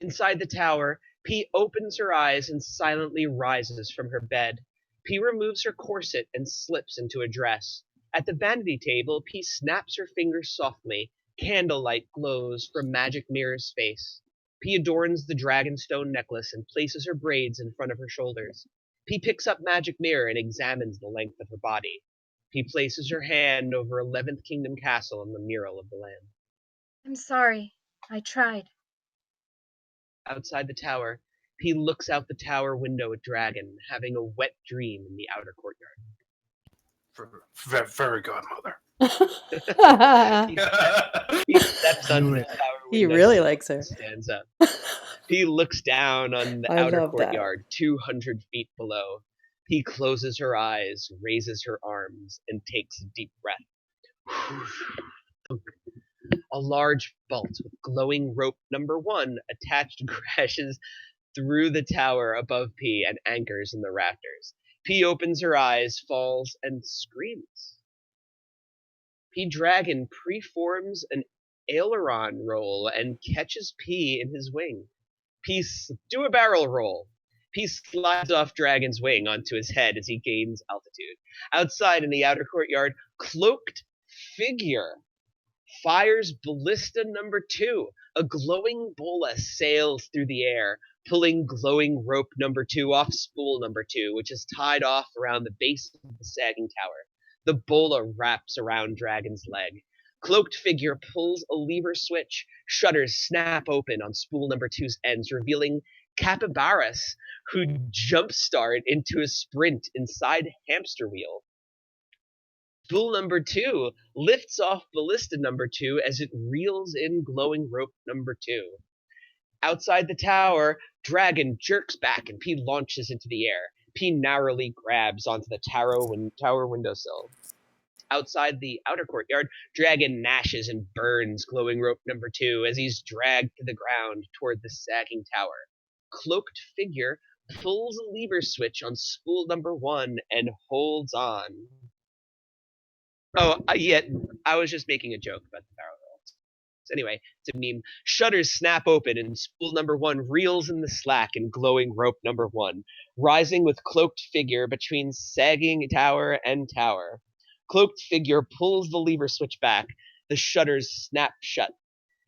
Inside the tower, P opens her eyes and silently rises from her bed. P removes her corset and slips into a dress. At the vanity table, P snaps her fingers softly. Candlelight glows from Magic Mirror's face. P adorns the dragonstone necklace and places her braids in front of her shoulders. P picks up Magic Mirror and examines the length of her body. P places her hand over 11th Kingdom Castle and the mural of the land. I'm sorry. I tried. Outside the tower, P looks out the tower window at Dragon, having a wet dream in the outer courtyard. Very good, mother. He steps onto Knew the it. tower He window really sill likes and her. stands up. He looks down on the I outer love that. courtyard, 200 feet below. He closes her eyes, raises her arms, and takes a deep breath. A large bolt with glowing rope number 1 attached crashes through the tower above P and anchors in the rafters. P opens her eyes, falls, and screams. P Dragon preforms an aileron roll and catches P in his wing. Do a barrel roll. P slides off Dragon's wing onto his head as he gains altitude. Outside in the outer courtyard, cloaked figure fires ballista number 2. A glowing bola sails through the air, pulling glowing rope number 2 off spool number 2, which is tied off around the base of the sagging tower. The bola wraps around Dragon's leg. Cloaked figure pulls a lever switch. Shutters snap open on spool number 2's ends, revealing Capybaras, who jumpstart into a sprint inside hamster wheel. Spool number 2 lifts off ballista number 2 as it reels in glowing rope number 2. Outside the tower, Dragon jerks back and P launches into the air. P narrowly grabs onto the tower windowsill. Outside the outer courtyard, Dragon gnashes and burns glowing rope number 2 as he's dragged to the ground toward the sagging tower. Cloaked figure pulls a lever switch on spool number 1 and holds on. Oh, yeah, I was just making a joke about the barrel rolls. Anyway, it's a meme. Shutters snap open and spool number 1 reels in the slack in glowing rope number 1, rising with cloaked figure between sagging tower and tower. Cloaked figure pulls the lever switch back, the shutters snap shut,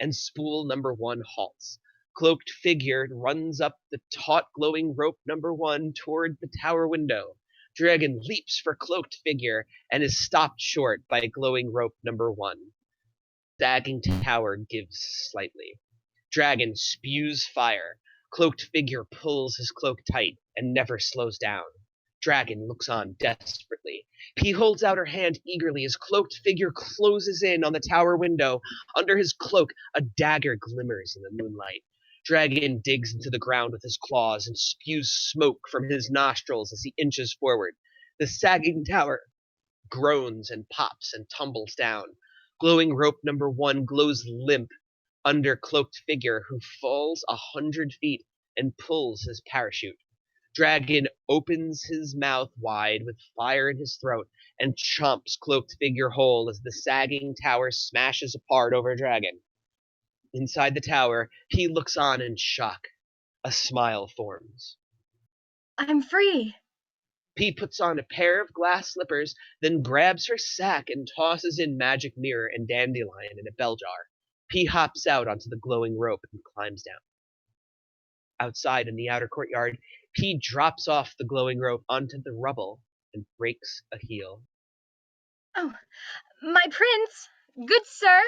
and spool number 1 halts. Cloaked figure runs up the taut glowing rope number 1 toward the tower window. Dragon leaps for cloaked figure and is stopped short by glowing rope number 1. Sagging tower gives slightly. Dragon spews fire. Cloaked figure pulls his cloak tight and never slows down. Dragon looks on desperately. He holds out her hand eagerly as cloaked figure closes in on the tower window. Under his cloak, a dagger glimmers in the moonlight. Dragon digs into the ground with his claws and spews smoke from his nostrils as he inches forward. The sagging tower groans and pops and tumbles down. Glowing rope number 1 glows limp under cloaked figure who falls 100 feet and pulls his parachute. Dragon opens his mouth wide with fire in his throat and chomps cloaked figure whole as the sagging tower smashes apart over Dragon. Inside the tower, he looks on in shock. A smile forms. I'm free. P puts on a pair of glass slippers, then grabs her sack and tosses in magic mirror and dandelion in a bell jar. P hops out onto the glowing rope and climbs down. Outside in the outer courtyard, P drops off the glowing rope onto the rubble and breaks a heel. Oh, my prince, good sir,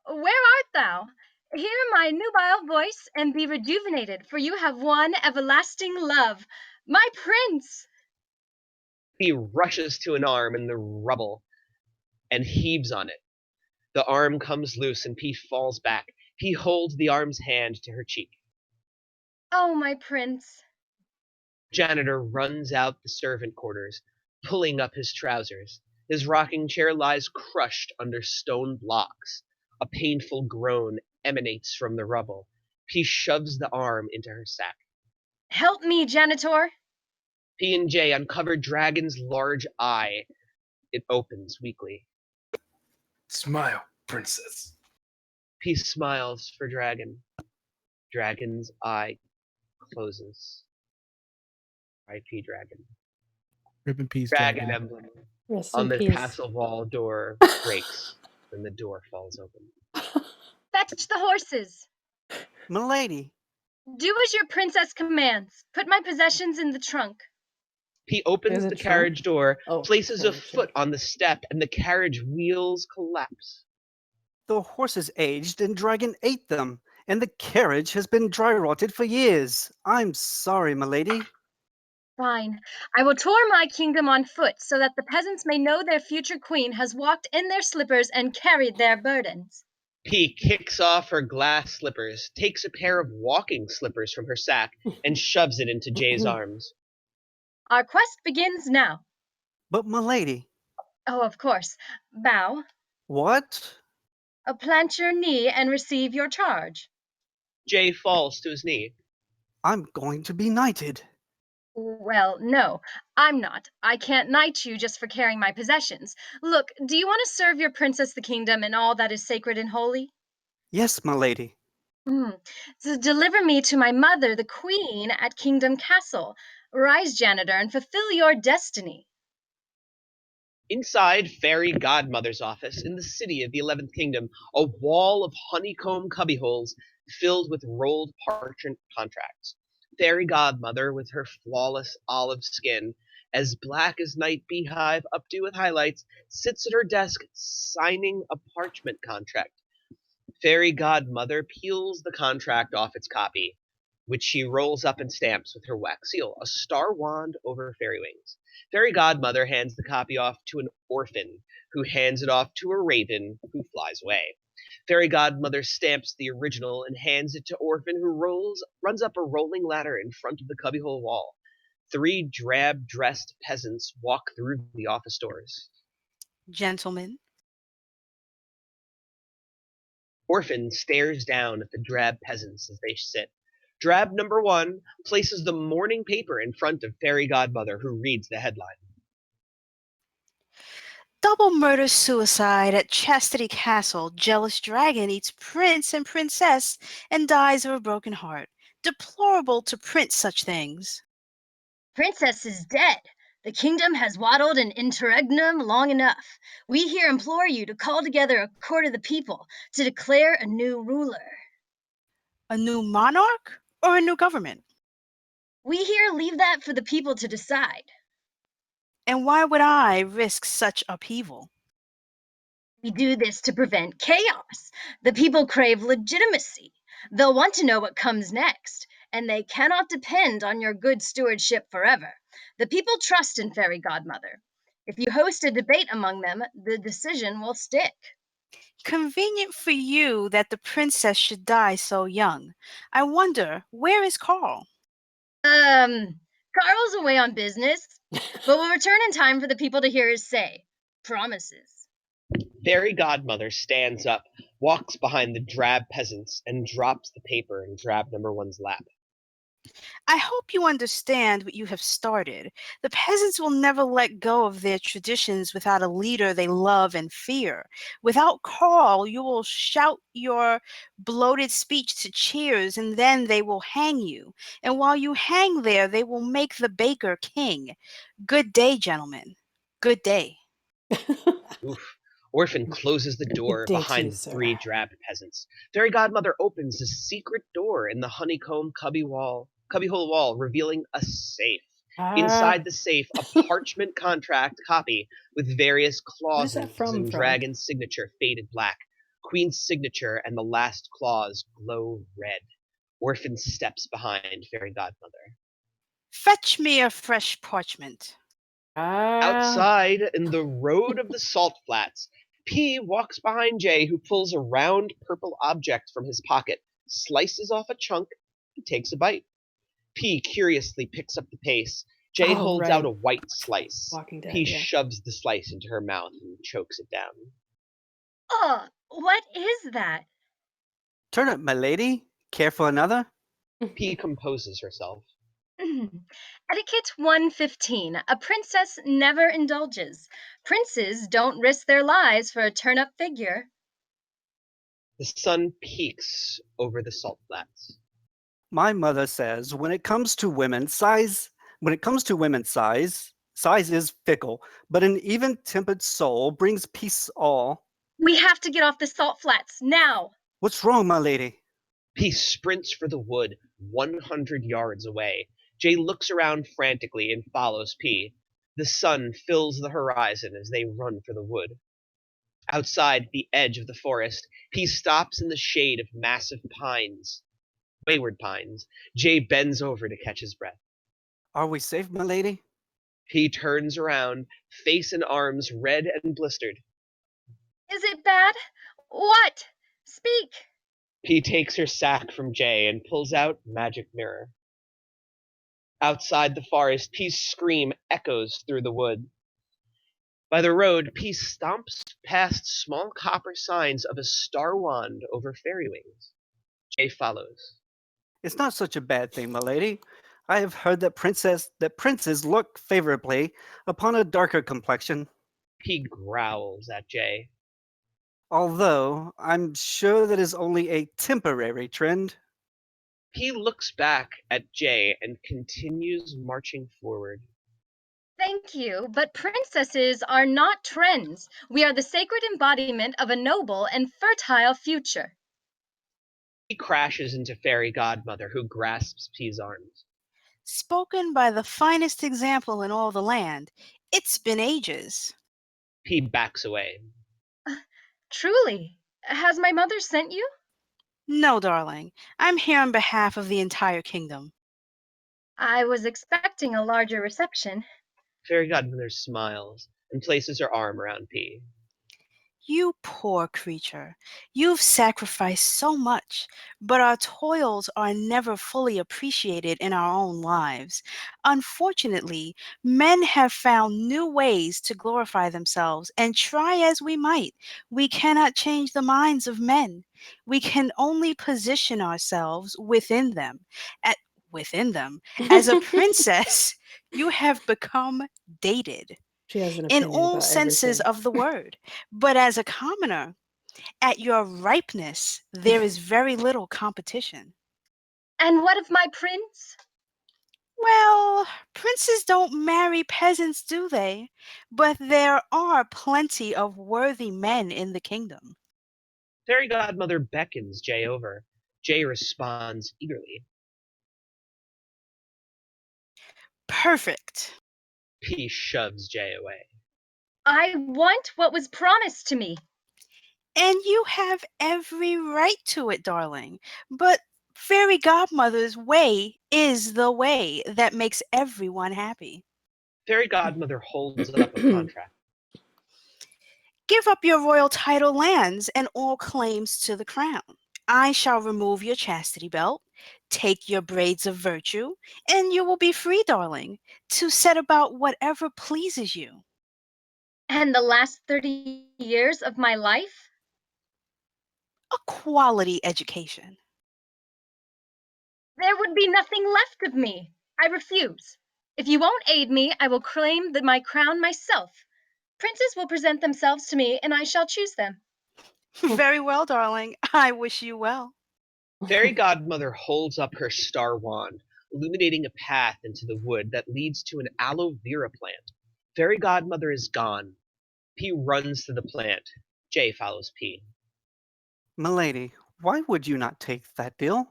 where art thou? Hear my nubile voice and be rejuvenated, for you have won everlasting love. My prince! P rushes to an arm in the rubble and heaves on it. The arm comes loose and P falls back. He holds the arm's hand to her cheek. Oh, my prince. Janitor runs out the servant quarters, pulling up his trousers. His rocking chair lies crushed under stone blocks. A painful groan emanates from the rubble. P shoves the arm into her sack. Help me, Janitor. P&J uncover Dragon's large eye. It opens weakly. Smile, princess. P smiles for Dragon. Dragon's eye closes. R.I.P. Dragon. Rip in peace, Dragon Dragon. emblem Rest on in the peace. castle wall door breaks and the door falls open. Fetch the horses. Milady. Do as your princess commands. Put my possessions in the trunk. He opens There's a the trunk? carriage door, Oh, places a carriage, foot on the step, and the carriage wheels collapse. The horses aged and dragon ate them, and the carriage has been dry rotted for years. I'm sorry, milady. Fine. I will tour my kingdom on foot so that the peasants may know their future queen has walked in their slippers and carried their burdens. P kicks off her glass slippers, takes a pair of walking slippers from her sack, and shoves it into Jay's arms. Our quest begins now. But milady. Oh, of course. Bow. What? Plant your knee and receive your charge. Jay falls to his knee. I'm going to be knighted. Well, no, I'm not. I can't knight you just for carrying my possessions. Look, do you want to serve your princess the kingdom and all that is sacred and holy? Yes, milady. So deliver me to my mother, the queen, at Kingdom Castle. Rise, janitor, and fulfill your destiny. Inside Fairy Godmother's office in the city of the 11th Kingdom, a wall of honeycomb cubbyholes filled with rolled parchment contracts. Fairy Godmother, with her flawless olive skin, as black as night beehive updo with highlights, sits at her desk signing a parchment contract. Fairy Godmother peels the contract off its copy, which she rolls up and stamps with her wax seal, a star wand over fairy wings. Fairy Godmother hands the copy off to an orphan, who hands it off to a raven, who flies away. Fairy Godmother stamps the original and hands it to Orphan, who runs up a rolling ladder in front of the cubbyhole wall. 3 drab-dressed peasants walk through the office doors. Gentlemen, Orphan stares down at the drab peasants as they sit. Drab number 1 places the morning paper in front of Fairy Godmother, who reads the headline. double murder suicide at Chastity Castle. Jealous dragon eats prince and princess and dies of a broken heart. Deplorable to print such things. Princess is dead. The kingdom has waddled in interregnum long enough. We here implore you to call together a court of the people to declare a new ruler. A new monarch or a new government? We here leave that for the people to decide. And why would I risk such upheaval? We do this to prevent chaos. The people crave legitimacy. They'll want to know what comes next, and they cannot depend on your good stewardship forever. The people trust in Fairy Godmother. If you host a debate among them, the decision will stick. Convenient for you that the princess should die so young. I wonder, where is Carl? Carl's away on business, but will return in time for the people to hear his say. Promises. Fairy Godmother stands up, walks behind the drab peasants, and drops the paper in drab number 1's lap. I hope you understand what you have started. The peasants will never let go of their traditions without a leader they love and fear. Without Carl, you will shout your bloated speech to cheers, and then they will hang you. And while you hang there, they will make the baker king. Good day, gentlemen. Good day. Oof. Orphan closes the door Day behind two, the 3 sir. drab peasants. Fairy Godmother opens a secret door in the honeycomb cubbyhole wall, revealing a safe. Inside the safe, a parchment contract copy with various What is that clauses from, and Frog? dragon's signature faded black. Queen's signature and the last clause glow red. Orphan steps behind Fairy Godmother. Fetch me a fresh parchment. Outside, in the road of the salt flats, P walks behind J, who pulls a round purple object from his pocket, slices off a chunk, and takes a bite. P curiously picks up the pace. J Oh, holds out right. a white slice. Walking Dead, P yeah. shoves the slice into her mouth and chokes it down. Oh, what is that? Turnip, milady. Care for another? P composes herself. Etiquette 115. A princess never indulges. Princes don't risk their lives for a turnip figure. The sun peeks over the salt flats. My mother says when it comes to women, size is fickle, but an even-tempered soul brings peace all. We have to get off the salt flats now. What's wrong, my lady? P sprints for the wood 100 yards away. J looks around frantically and follows P. The sun fills the horizon as they run for the wood. Outside the edge of the forest, P stops in the shade of massive pines. Wayward pines. Jay bends over to catch his breath. Are we safe, milady? P turns around, face and arms red and blistered. Is it bad? What? Speak! P takes her sack from Jay and pulls out magic mirror. Outside the forest, P's scream echoes through the wood. By the road, P stomps past small copper signs of a star wand over fairy wings. Jay follows. It's not such a bad thing, milady. I have heard that princes look favorably upon a darker complexion. P growls at Jay. Although, I'm sure that is only a temporary trend. P looks back at Jay and continues marching forward. Thank you, but princesses are not trends. We are the sacred embodiment of a noble and fertile future. He crashes into Fairy Godmother, who grasps P's arms. Spoken by the finest example in all the land. It's been ages. P backs away. Truly. Has my mother sent you? No, darling. I'm here on behalf of the entire kingdom. I was expecting a larger reception. Fairy Godmother smiles and places her arm around P. You poor creature. You've sacrificed so much, but our toils are never fully appreciated in our own lives. Unfortunately, men have found new ways to glorify themselves, and try as we might, we cannot change the minds of men. We can only position ourselves within them. As a princess, you have become dated. She has an In opinion all about senses everything. of the word. But as a commoner, at your ripeness, there is very little competition. And what of my prince? Well, princes don't marry peasants, do they? But there are plenty of worthy men in the kingdom. Fairy Godmother beckons Jay over. Jay responds eagerly. Perfect. P shoves Jay away. I want what was promised to me. And you have every right to it, darling. But Fairy Godmother's way is the way that makes everyone happy. Fairy Godmother holds up a contract. Give up your royal title lands and all claims to the crown. I shall remove your chastity belt, take your braids of virtue, and you will be free, darling, to set about whatever pleases you. And the last 30 years of my life? A quality education. There would be nothing left of me. I refuse. If you won't aid me, I will claim my crown myself. Princes will present themselves to me, and I shall choose them. Very well, darling. I wish you well. Fairy Godmother holds up her star wand, illuminating a path into the wood that leads to an aloe vera plant. Fairy Godmother is gone. P runs to the plant. Jay follows P. Milady, why would you not take that deal?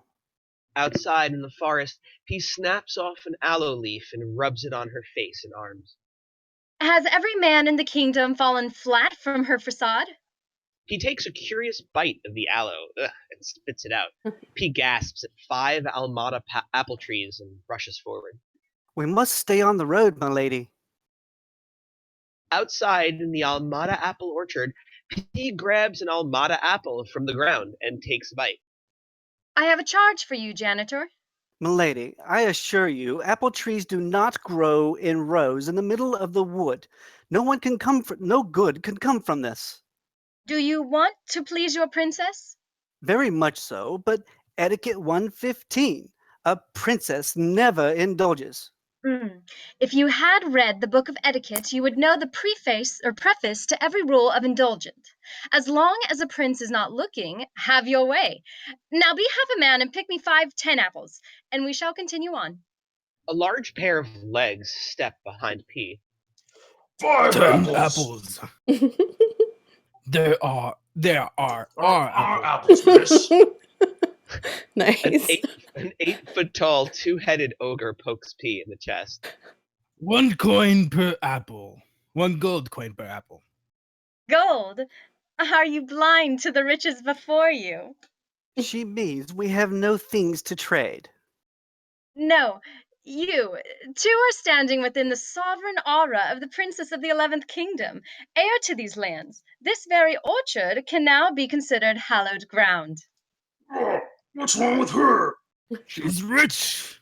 Outside in the forest, P snaps off an aloe leaf and rubs it on her face and arms. Has every man in the kingdom fallen flat from her facade? He takes a curious bite of the aloe and spits it out. P gasps at 5 Almada apple trees and rushes forward. We must stay on the road, milady. Outside in the Almada apple orchard, P grabs an Almada apple from the ground and takes a bite. I have a charge for you, Janitor. Milady, I assure you, apple trees do not grow in rows in the middle of the wood. No good can come from this. Do you want to please your princess? Very much so, but etiquette 115. A princess never indulges. If you had read the Book of Etiquette, you would know the preface to every rule of indulgence. As long as a prince is not looking, have your way. Now be half a man and pick me 10 apples, and we shall continue on. A large pair of legs step behind P. 5 10 apples. There are apples, miss. Nice. An 8-foot tall, 2-headed ogre pokes P in the chest. 1 coin per apple. 1 gold coin per apple. Gold? Are you blind to the riches before you? She means we have no things to trade. No, you. Two are standing within the sovereign aura of the Princess of the 11th Kingdom, heir to these lands. This very orchard can now be considered hallowed ground. What's wrong with her? She's rich.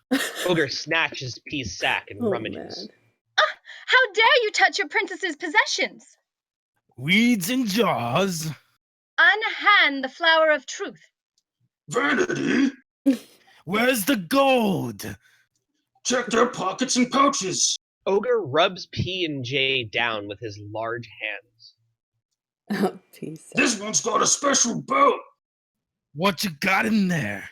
Ogre snatches P's sack and Oh, rummages. man. How dare you touch your princess's possessions? Weeds in jars. Unhand the flower of truth. Vanity? Where's the gold? Check their pockets and pouches. Ogre rubs P and J down with his large hands. Peace. This one's got a special belt. What you got in there?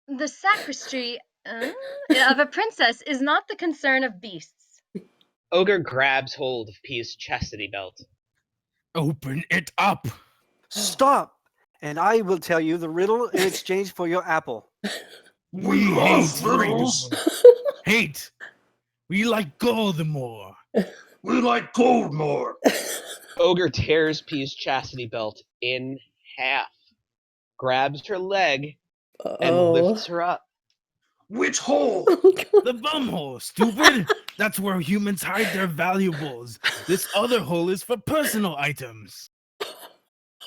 The sacristy of a princess is not the concern of beasts. Ogre grabs hold of P's chastity belt. Open it up. Stop, and I will tell you the riddle in exchange for your apple. We love riddles. Hate. We like gold more. We like gold more. Ogre tears P's chastity belt in half, grabs her leg, and lifts her up. Which hole? The bum hole, stupid. That's where humans hide their valuables. This other hole is for personal items.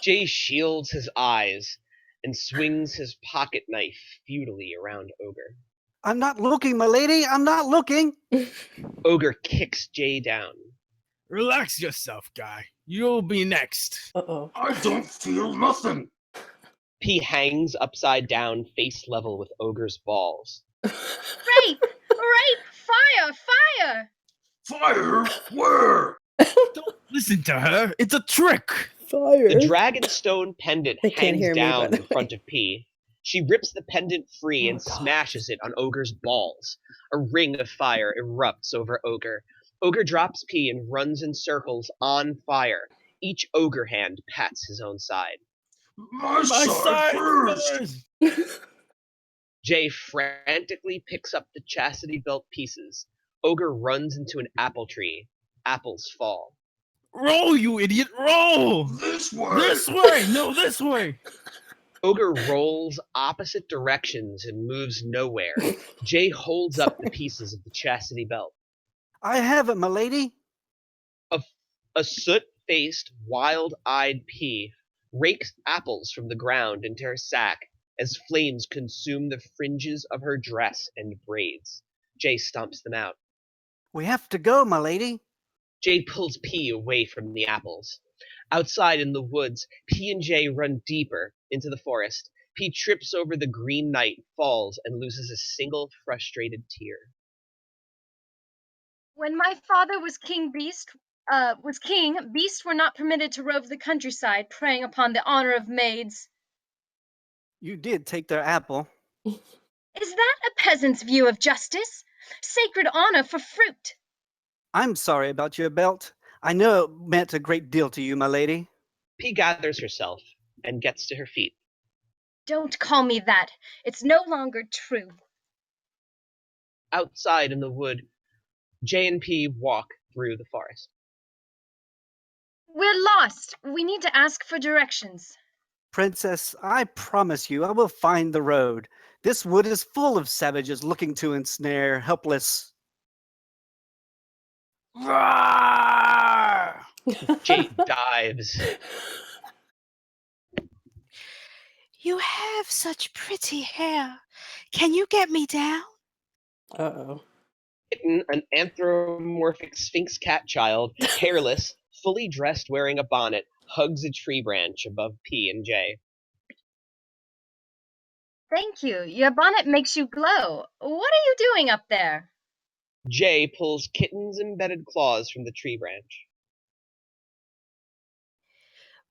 Jay shields his eyes and swings his pocket knife futilely around Ogre. I'm not looking, my lady. I'm not looking. Ogre kicks Jay down. Relax yourself, guy. You'll be next. Uh-oh. I don't feel nothing. P hangs upside down, face level with Ogre's balls. Rape! Rape! Fire! Fire! Fire? Where? Don't listen to her. It's a trick. Fire. The dragonstone pendant They can't hangs hear me, by down the in front of P. She rips the pendant free Oh, and God. smashes it on Ogre's balls. A ring of fire erupts over Ogre. Ogre drops P and runs in circles on fire. Each Ogre hand pats his own side. My side first. Jay frantically picks up the chastity belt pieces. Ogre runs into an apple tree. Apples fall. Roll, you idiot, roll! This way. This way! No, this way! Ogre rolls opposite directions and moves nowhere. Jay holds up the pieces of the chastity belt. I have it, my lady. A soot-faced, wild-eyed P rakes apples from the ground into her sack as flames consume the fringes of her dress and braids. Jay stomps them out. We have to go, my lady. Jay pulls P away from the apples. Outside in the woods, P and Jay run deeper into the forest. P trips over the green knight, falls, and loses a single frustrated tear. When my father was beasts were not permitted to rove the countryside, preying upon the honor of maids. You did take their apple. Is that a peasant's view of justice? Sacred honor for fruit. I'm sorry about your belt. I know it meant a great deal to you, my lady. P gathers herself and gets to her feet. Don't call me that. It's no longer true. Outside in the wood, J and P walk through the forest. We're lost. We need to ask for directions. Princess, I promise you I will find the road. This wood is full of savages looking to ensnare helpless. Jay dives. You have such pretty hair. Can you get me down? Uh-oh. Kitten, an anthropomorphic sphinx cat child, hairless, fully dressed wearing a bonnet, hugs a tree branch above P and J. Thank you. Your bonnet makes you glow. What are you doing up there? Jay pulls Kitten's embedded claws from the tree branch.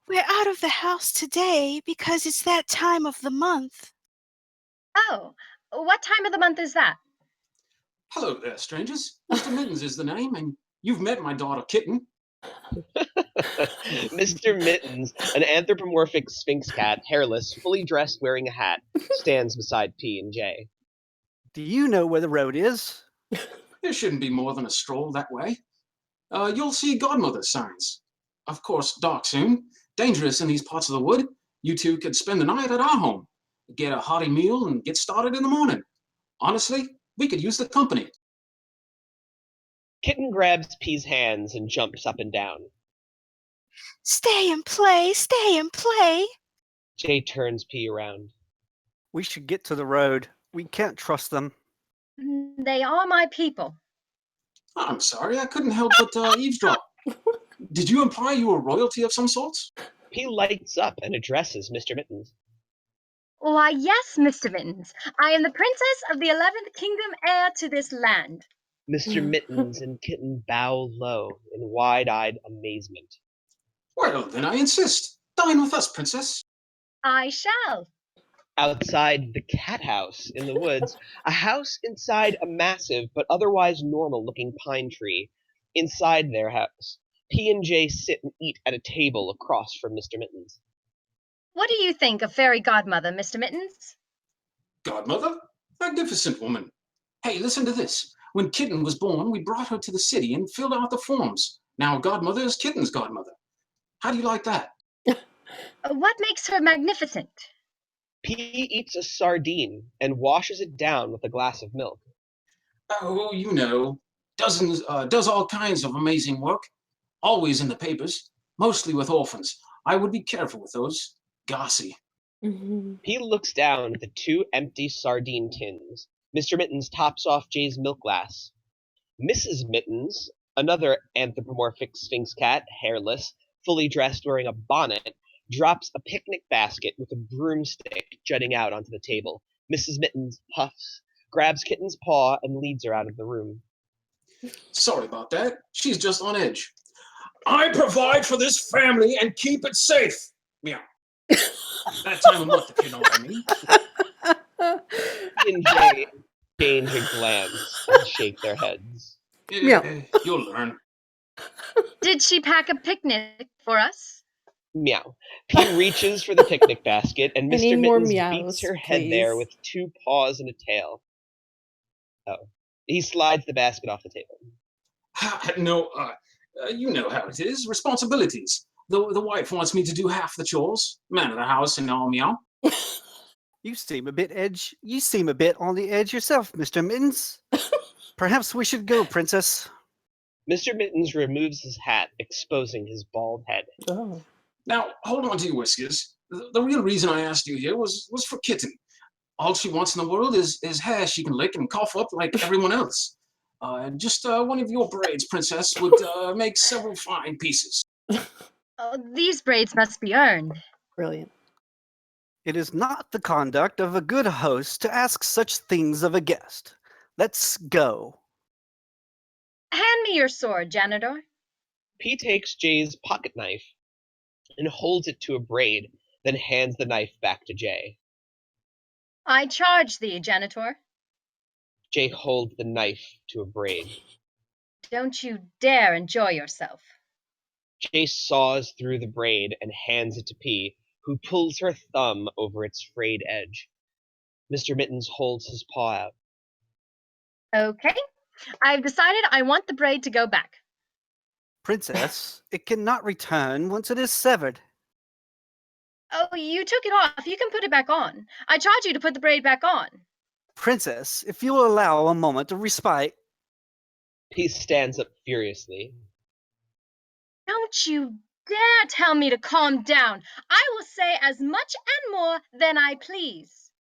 We're out of the house today because it's that time of the month. Oh, what time of the month is that? Hello there, strangers. Mr. Mittens is the name, and you've met my daughter, Kitten. Mr. Mittens, an anthropomorphic sphinx cat, hairless, fully dressed wearing a hat, stands beside P and J. Do you know where the road is? There shouldn't be more than a stroll that way. You'll see Godmother's signs. Of course, dark soon, dangerous in these parts of the wood. You two could spend the night at our home, get a hearty meal, and get started in the morning. Honestly, we could use the company. Kitten grabs P's hands and jumps up and down. Stay and play, stay and play. Jay turns P around. We should get to the road. We can't trust them. They are my people. I'm sorry, I couldn't help but eavesdrop. Did you imply you were royalty of some sort? P lights up and addresses Mr. Mittens. Why, yes, Mr. Mittens. I am the princess of the 11th kingdom, heir to this land. Mr. Mittens and Kitten bow low in wide-eyed amazement. Well, then I insist. Dine with us, princess. I shall. Outside the cat house in the woods, a house inside a massive but otherwise normal-looking pine tree. Inside their house, P and J sit and eat at a table across from Mr. Mittens. What do you think of fairy godmother, Mr. Mittens? Godmother? Magnificent woman. Hey, listen to this. When Kitten was born, we brought her to the city and filled out the forms. Now Godmother is Kitten's godmother. How do you like that? What makes her magnificent? P eats a sardine and washes it down with a glass of milk. Oh, you know, does all kinds of amazing work. Always in the papers, mostly with orphans. I would be careful with those. Gossy. P looks down at the two empty sardine tins. Mr. Mittens tops off Jay's milk glass. Mrs. Mittens, another anthropomorphic sphinx cat, hairless, fully dressed wearing a bonnet, drops a picnic basket with a broomstick jutting out onto the table. Mrs. Mittens puffs, grabs Kitten's paw, and leads her out of the room. Sorry about that. She's just on edge. I provide for this family and keep it safe. Meow. That time of month, if you know what I mean. P and J exchange a glance and shake their heads. You'll learn. Did she pack a picnic for us? Meow. P reaches for the picnic basket, and I need Mr. more Mittens meows, beats her head there please. with two paws and a tail. Oh. He slides the basket off the table. No, you know how it is. Responsibilities. The wife wants me to do half the chores. Man of the house and all meow. You seem a bit on the edge yourself, Mr. Mittens. Perhaps we should go, princess. Mr. Mittens removes his hat, exposing his bald head. Oh. Now, hold on to your whiskers. The real reason I asked you here was for Kitten. All she wants in the world is hair she can lick and cough up like everyone else. Just one of your braids, princess, would make several fine pieces. Oh, these braids must be earned. Brilliant. It is not the conduct of a good host to ask such things of a guest. Let's go. Hand me your sword, Janitor. P takes Jay's pocket knife and holds it to a braid, then hands the knife back to Jay. I charge thee, Janitor. Jay holds the knife to a braid. Don't you dare enjoy yourself. Jay saws through the braid and hands it to P, who pulls her thumb over its frayed edge. Mr. Mittens holds his paw out. Okay, I've decided I want the braid to go back. Princess, it cannot return once it is severed. Oh, you took it off. You can put it back on. I charge you to put the braid back on. Princess, if you will allow a moment of respite. P stands up furiously. Don't you dare tell me to calm down. I will say as much and more than I please.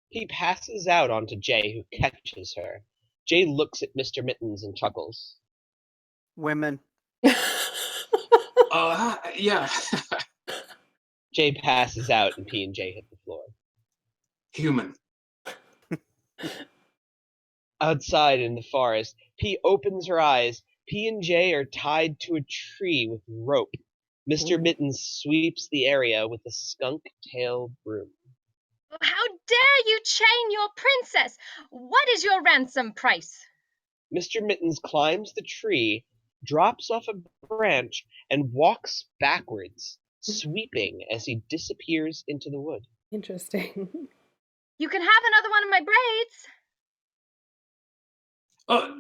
He passes out onto Jay, who catches her. Jay looks at Mr. Mittens and chuckles. Women. Yeah. Jay passes out and P and J hit the floor. Human. Outside in the forest, P opens her eyes. P and J are tied to a tree with rope. Mr. Mittens sweeps the area with a skunk-tailed broom. How dare you chain your princess? What is your ransom price? Mr. Mittens climbs the tree, drops off a branch, and walks backwards, sweeping as he disappears into the wood. Interesting. You can have another one of my braids.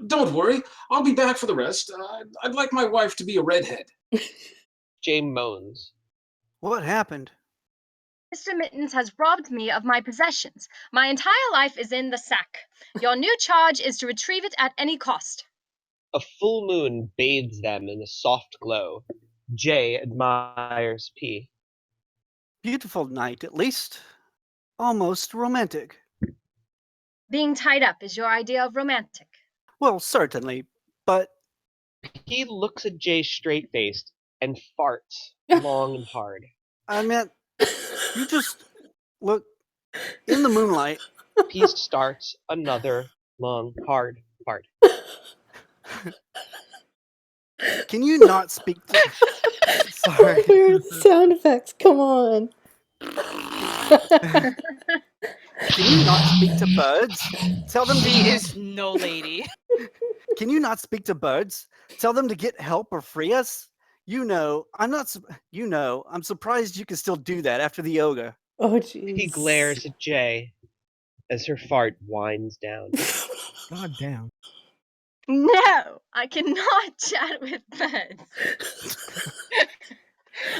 Don't worry. I'll be back for the rest. I'd like my wife to be a redhead. Jay moans. What happened? Mr. Mittens has robbed me of my possessions. My entire life is in the sack. Your new charge is to retrieve it at any cost. A full moon bathes them in a soft glow. Jay admires P. Beautiful night, at least. Almost romantic. Being tied up is your idea of romantic. Well, certainly, but P looks at Jay straight-faced and farts long and hard. I meant you just look in the moonlight. P starts another long, hard fart. Can you not speak to... Sorry. Weird sound effects. Come on. Can you not speak to birds? Tell them She to... is no lady. Can you not speak to birds? Tell them to get help or free us? I'm surprised you can still do that after the yoga. Oh, P jeez. glares at Jay as her fart winds down. God damn. No, I cannot chat with birds.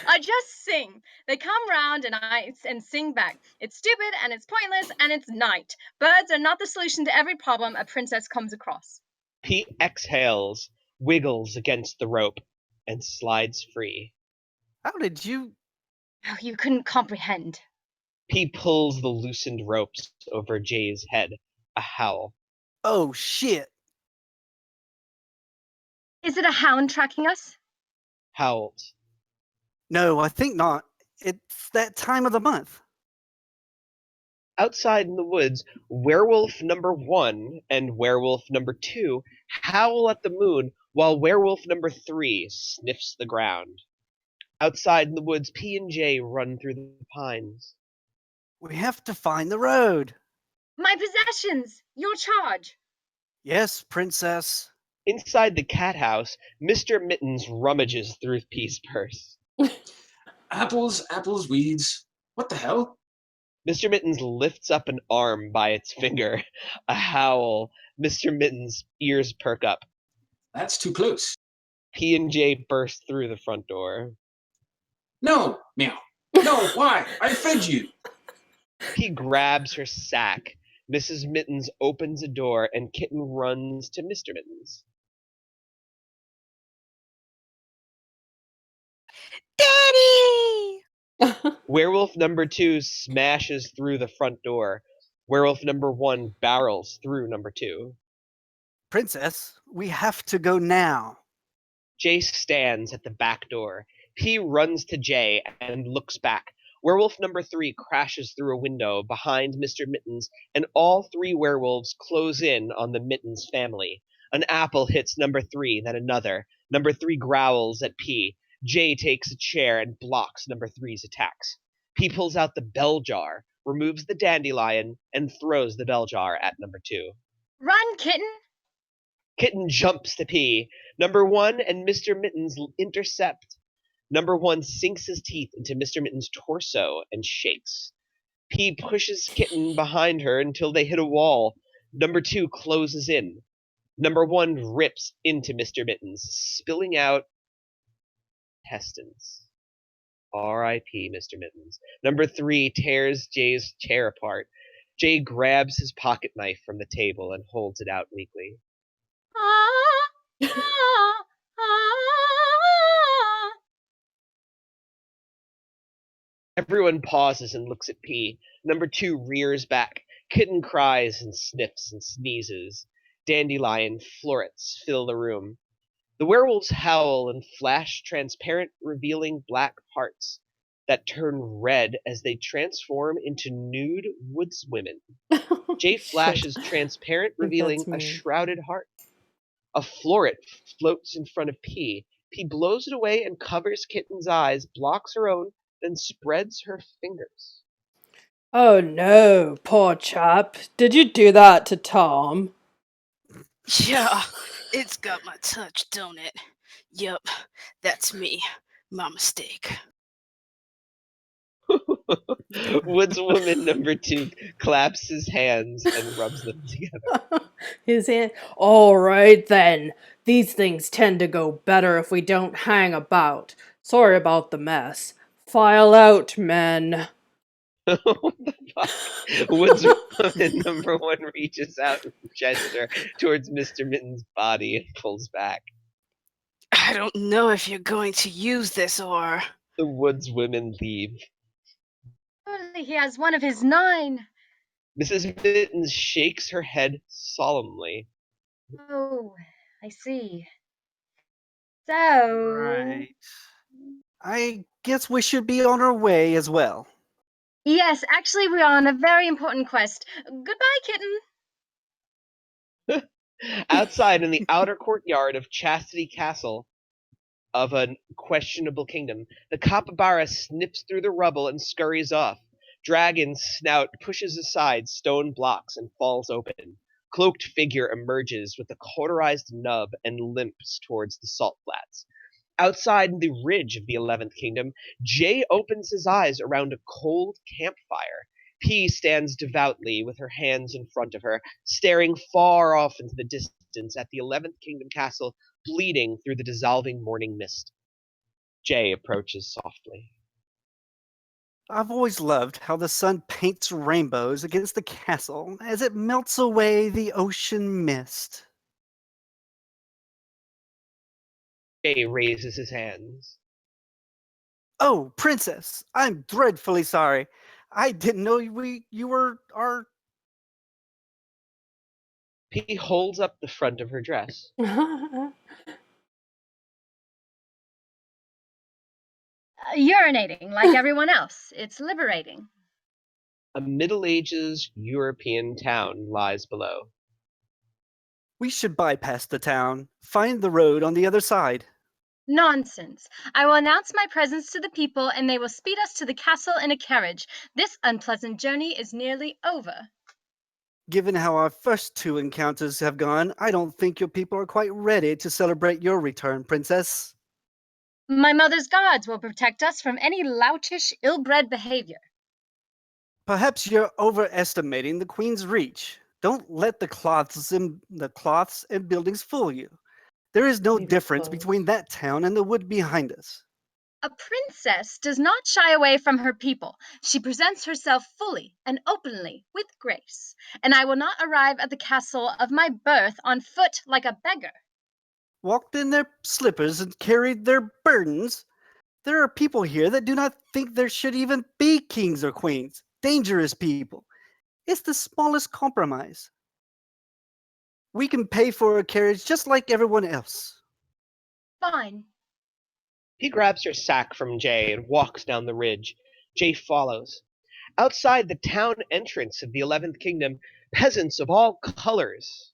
I just sing. They come round and sing back. It's stupid and it's pointless and it's night. Birds are not the solution to every problem a princess comes across. P exhales, wiggles against the rope, and slides free. How did you... Oh, you couldn't comprehend. P pulls the loosened ropes over Jay's head. A howl. Oh, shit. Is it a hound tracking us? Howls. No, I think not. It's that time of the month. Outside in the woods, werewolf number 1 and werewolf number 2 howl at the moon while werewolf number 3 sniffs the ground. Outside in the woods, P and J run through the pines. We have to find the road. My possessions! Your charge! Yes, princess. Inside the cat house, Mr. Mittens rummages through P's purse. Apples, weeds. What the hell? Mr. Mittens lifts up an arm by its finger. A howl. Mr. Mittens' ears perk up. That's too close. P and J burst through the front door. No, meow. No, why? I fed you. P grabs her sack. Mrs. Mittens opens a door and Kitten runs to Mr. Mittens. Daddy! Werewolf number 2 smashes through the front door. Werewolf number 1 barrels through number 2. Princess, we have to go now. Jay stands at the back door. P runs to Jay and looks back. Werewolf number 3 crashes through a window behind Mr. Mittens, and all 3 werewolves close in on the Mittens family. An apple hits number 3, then another. Number 3 growls at P. Jay takes a chair and blocks number 3's attacks. P pulls out the bell jar, removes the dandelion, and throws the bell jar at number 2. Run, Kitten! Kitten jumps to P. Number 1 and Mr. Mittens intercept. Number 1 sinks his teeth into Mr. Mittens' torso and shakes. P pushes Kitten behind her until they hit a wall. Number 2 closes in. Number 1 rips into Mr. Mittens, spilling out intestines. R.I.P. Mr. Mittens. Number 3 tears Jay's chair apart. Jay grabs his pocket knife from the table and holds it out weakly. Everyone pauses and looks at P. Number 2 rears back. Kitten cries and sniffs and sneezes. Dandelion florets fill the room. The werewolves howl and flash transparent, revealing black hearts that turn red as they transform into nude woodswomen. Jay flashes transparent, revealing a shrouded heart. A floret floats in front of P. P blows it away and covers Kitten's eyes, blocks her own, then spreads her fingers. Oh no, poor chap. Did you do that to Tom? Yeah, it's got my touch, don't it? Yup, that's me. My mistake. Woodswoman number 2 claps his hands and rubs them together. His hand. All right then. These things tend to go better if we don't hang about. Sorry about the mess. File out, men. What the fuck? Woodswoman number one reaches out and gesture towards Mr. Mitten's body and pulls back. I don't know if you're going to use this or. The woodswomen leave. Surely he has one of his 9. Mrs. Mittens shakes her head solemnly. Oh, I see. So, Right. I guess we should be on our way as well. yes, actually, we're on a very important quest. Goodbye, kitten. Outside in the outer courtyard of Chastity Castle of a questionable kingdom, the capybara snips through the rubble and scurries off. Dragon's snout pushes aside stone blocks and falls open. Cloaked figure emerges with a cauterized nub and limps towards the salt flats. Outside the ridge of the 11th Kingdom, Jay opens his eyes around a cold campfire. P stands devoutly with her hands in front of her, staring far off into the distance at the 11th Kingdom castle bleeding through the dissolving morning mist. Jay approaches softly. I've always loved how the sun paints rainbows against the castle as it melts away the ocean mist. Jay raises his hands. Oh, princess, I'm dreadfully sorry. I didn't know you were our... P holds up the front of her dress. Urinating like everyone else. It's liberating. A Middle Ages European town lies below. We should bypass the town, find the road on the other side. Nonsense. I will announce my presence to the people, and they will speed us to the castle in a carriage. This unpleasant journey is nearly over. Given how our first 2 encounters have gone, I don't think your people are quite ready to celebrate your return, princess. My mother's guards will protect us from any loutish, ill-bred behavior. Perhaps you're overestimating the queen's reach. Don't let the cloths and buildings fool you. There is no Maybe difference clothes. between that town and the wood behind us. A princess does not shy away from her people. She presents herself fully and openly with grace. And I will not arrive at the castle of my birth on foot like a beggar. Walked in their slippers and carried their burdens. There are people here that do not think there should even be kings or queens. Dangerous people. It's the smallest compromise. We can pay for a carriage just like everyone else. Fine. He grabs her sack from Jay and walks down the ridge. Jay follows. Outside the town entrance of the 11th Kingdom, peasants of all colors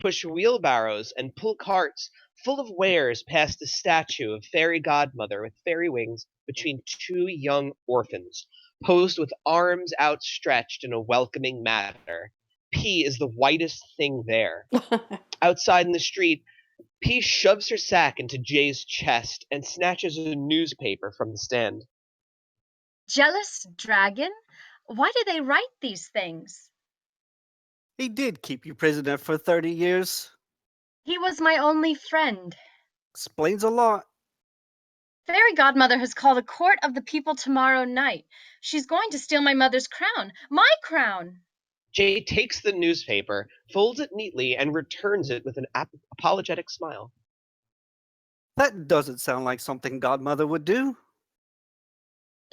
push wheelbarrows and pull carts full of wares past the statue of fairy godmother with fairy wings between 2 young orphans, posed with arms outstretched in a welcoming manner. P is the whitest thing there. Outside in the street, P shoves her sack into Jay's chest and snatches a newspaper from the stand. Jealous dragon? Why do they write these things? He did keep you prisoner for 30 years. He was my only friend. Explains a lot. Fairy godmother has called a court of the people tomorrow night. She's going to steal my mother's crown. My crown! Jay takes the newspaper, folds it neatly, and returns it with an apologetic smile. That doesn't sound like something Godmother would do.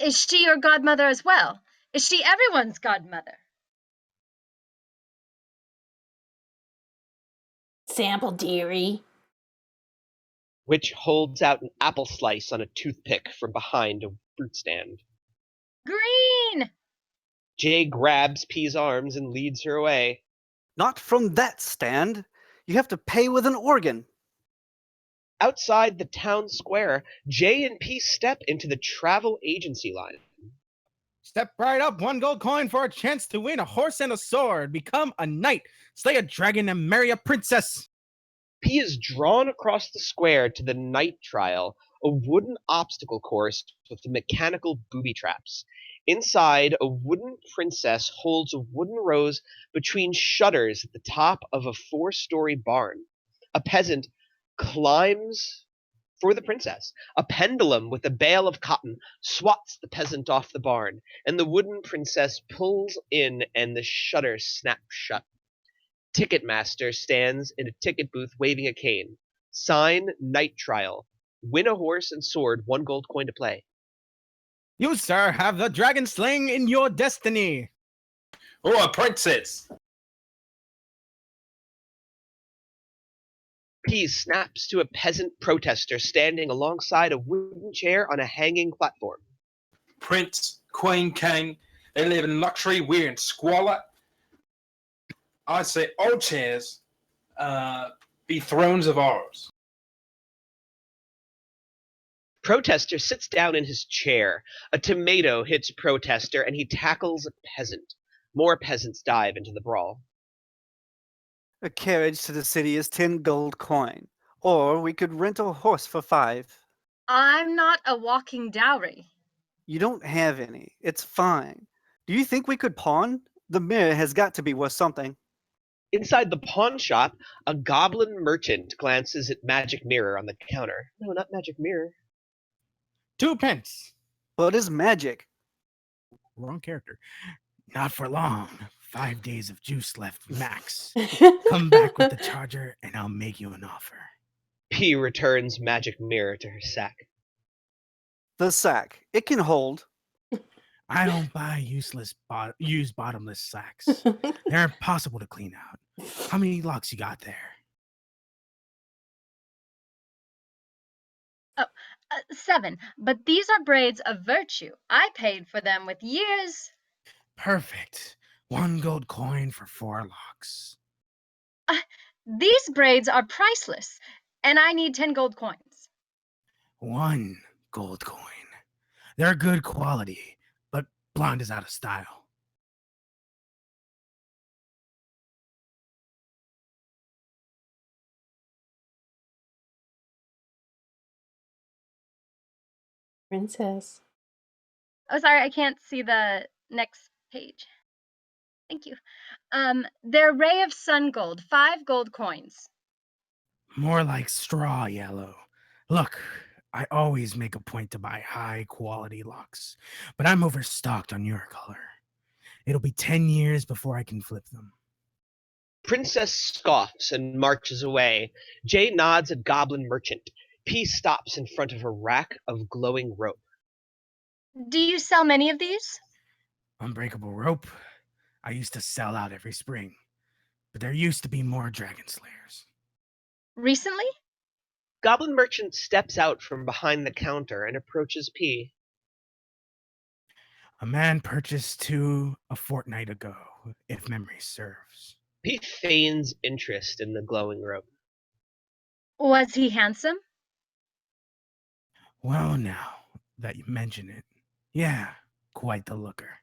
Is she your godmother as well? Is she everyone's godmother? Sample, dearie. Which holds out an apple slice on a toothpick from behind a fruit stand. Green! Jay grabs P's arms and leads her away. Not from that stand. You have to pay with an organ. Outside the town square, Jay and P step into the travel agency line. Step right up, 1 gold coin for a chance to win a horse and a sword, become a knight, slay a dragon, and marry a princess. P is drawn across the square to the night trial, a wooden obstacle course with mechanical booby traps. Inside, a wooden princess holds a wooden rose between shutters at the top of a 4-story barn. A peasant climbs For the princess, a pendulum with a bale of cotton swats the peasant off the barn, and the wooden princess pulls in and the shutter snaps shut. Ticketmaster stands in a ticket booth waving a cane. Sign night trial. Win a horse and sword, 1 gold coin to play. You, sir, have the dragon slaying in your destiny. Oh, a princess! P snaps to a peasant protester standing alongside a wooden chair on a hanging platform. Prince, queen, king, they live in luxury, we're in squalor. I say all chairs be thrones of ours. Protester sits down in his chair. A tomato hits protester and he tackles a peasant. More peasants dive into the brawl. A carriage to the city is 10 gold coin. Or we could rent a horse for 5. I'm not a walking dowry. You don't have any. It's fine. Do you think we could pawn? The mirror has got to be worth something. Inside the pawn shop, a goblin merchant glances at magic mirror on the counter. No, not magic mirror. 2 pence. What is magic? Wrong character. Not for long. 5 days of juice left max. Come back with the charger and I'll make you an offer. P returns magic mirror to her sack. The sack. It can hold. I don't buy used bottomless sacks. They're impossible to clean out. How many locks you got there? 7. But these are braids of virtue. I paid for them with years. Perfect. 1 gold coin for 4 locks. These braids are priceless, and I need 10 gold coins. 1 gold coin. They're good quality, but blonde is out of style. Princess. Oh, sorry, I can't see the next page. Thank you. They're ray of sun gold, 5 gold coins. More like straw yellow. Look, I always make a point to buy high quality locks, but I'm overstocked on your color. It'll be 10 years before I can flip them. Princess scoffs and marches away. J nods at goblin merchant. P stops in front of a rack of glowing rope. Do you sell many of these? Unbreakable rope. I used to sell out every spring, but there used to be more dragon slayers. Recently? Goblin merchant steps out from behind the counter and approaches P. A man purchased 2 a fortnight ago, if memory serves. P feigns interest in the glowing rope. Was he handsome? Well, now that you mention it, yeah, quite the looker.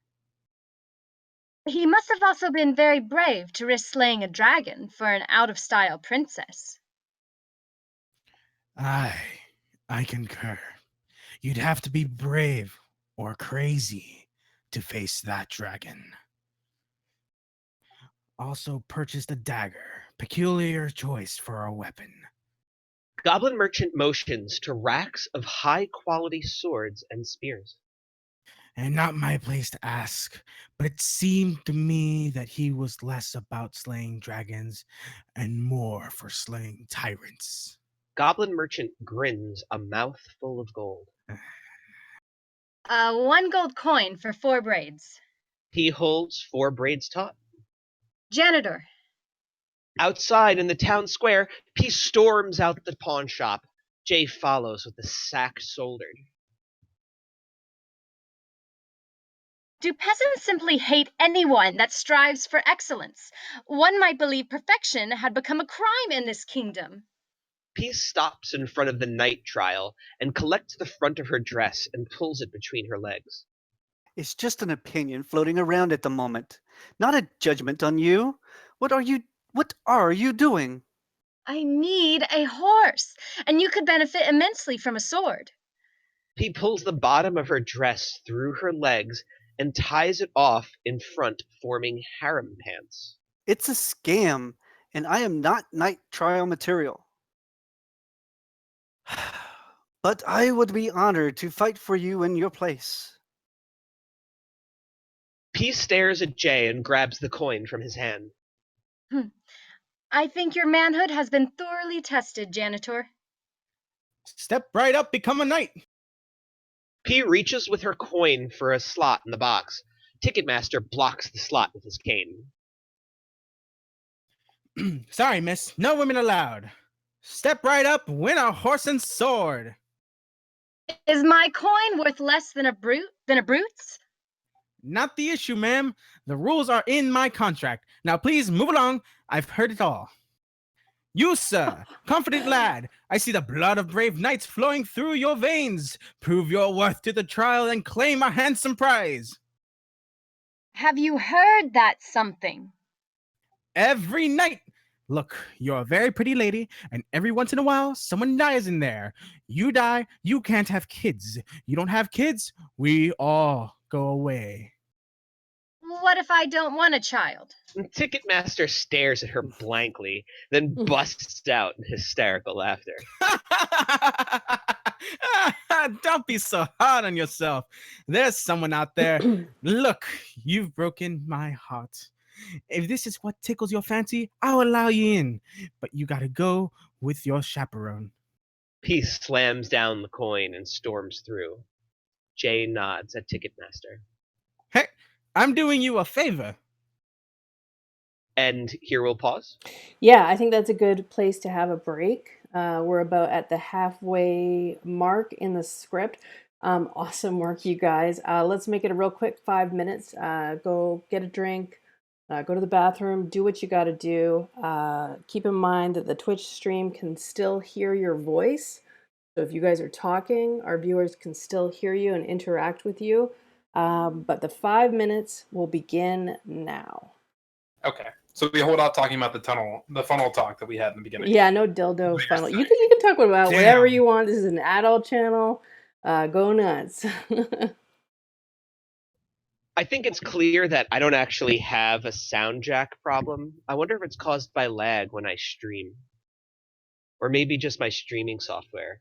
He must have also been very brave to risk slaying a dragon for an out-of-style princess. I concur. You'd have to be brave or crazy to face that dragon. Also purchased a dagger, peculiar choice for a weapon. Goblin merchant motions to racks of high-quality swords and spears. And not my place to ask, but it seemed to me that he was less about slaying dragons and more for slaying tyrants. Goblin merchant grins, a mouth full of gold. 1 gold coin for 4 braids. He holds 4 braids taut. Janitor. Outside in the town square, P storms out the pawn shop. J follows with the sack shouldered. Do peasants simply hate anyone that strives for excellence? One might believe perfection had become a crime in this kingdom. P stops in front of the night trial and collects the front of her dress and pulls it between her legs. It's just an opinion floating around at the moment, not a judgment on you. What are you doing? I need a horse, and you could benefit immensely from a sword. P pulls the bottom of her dress through her legs and ties it off in front, forming harem pants. It's a scam, and I am not night trial material. but I would be honored to fight for you in your place. P stares at Jay and grabs the coin from his hand. I think your manhood has been thoroughly tested, Janitor. Step right up, become a knight. P reaches with her coin for a slot in the box. Ticketmaster blocks the slot with his cane. Sorry, miss. No women allowed. Step right up, win a horse and sword. Is my coin worth less than a brute's? Not the issue, ma'am. The rules are in my contract. Now please move along. I've heard it all. You, sir, confident lad, I see the blood of brave knights flowing through your veins. Prove your worth to the trial and claim a handsome prize. Have you heard that something? Every night. Look, you're a very pretty lady, and every once in a while, someone dies in there. You die, you can't have kids. You don't have kids, we all go away. What if I don't want a child? Ticketmaster stares at her blankly, then busts out in hysterical laughter. Don't be so hard on yourself. There's someone out there. Look, you've broken my heart. If this is what tickles your fancy, I'll allow you in. But you gotta go with your chaperone. P slams down the coin and storms through. Jay nods at Ticketmaster. Hey, I'm doing you a favor. And here we'll pause. Yeah, I think that's a good place to have a break. We're about at the halfway mark in the script. Awesome work, you guys. Let's make it a real quick 5 minutes. Go get a drink, go to the bathroom, do what you got to do. Keep in mind that the Twitch stream can still hear your voice. So if you guys are talking, our viewers can still hear you and interact with you. But the 5 minutes will begin now. Okay. So we hold off talking about the funnel talk that we had in the beginning. Yeah, no dildo funnel. You can talk about whatever you want. This is an adult channel. Go nuts. I think it's clear that I don't actually have a sound jack problem. I wonder if it's caused by lag when I stream. Or maybe just my streaming software.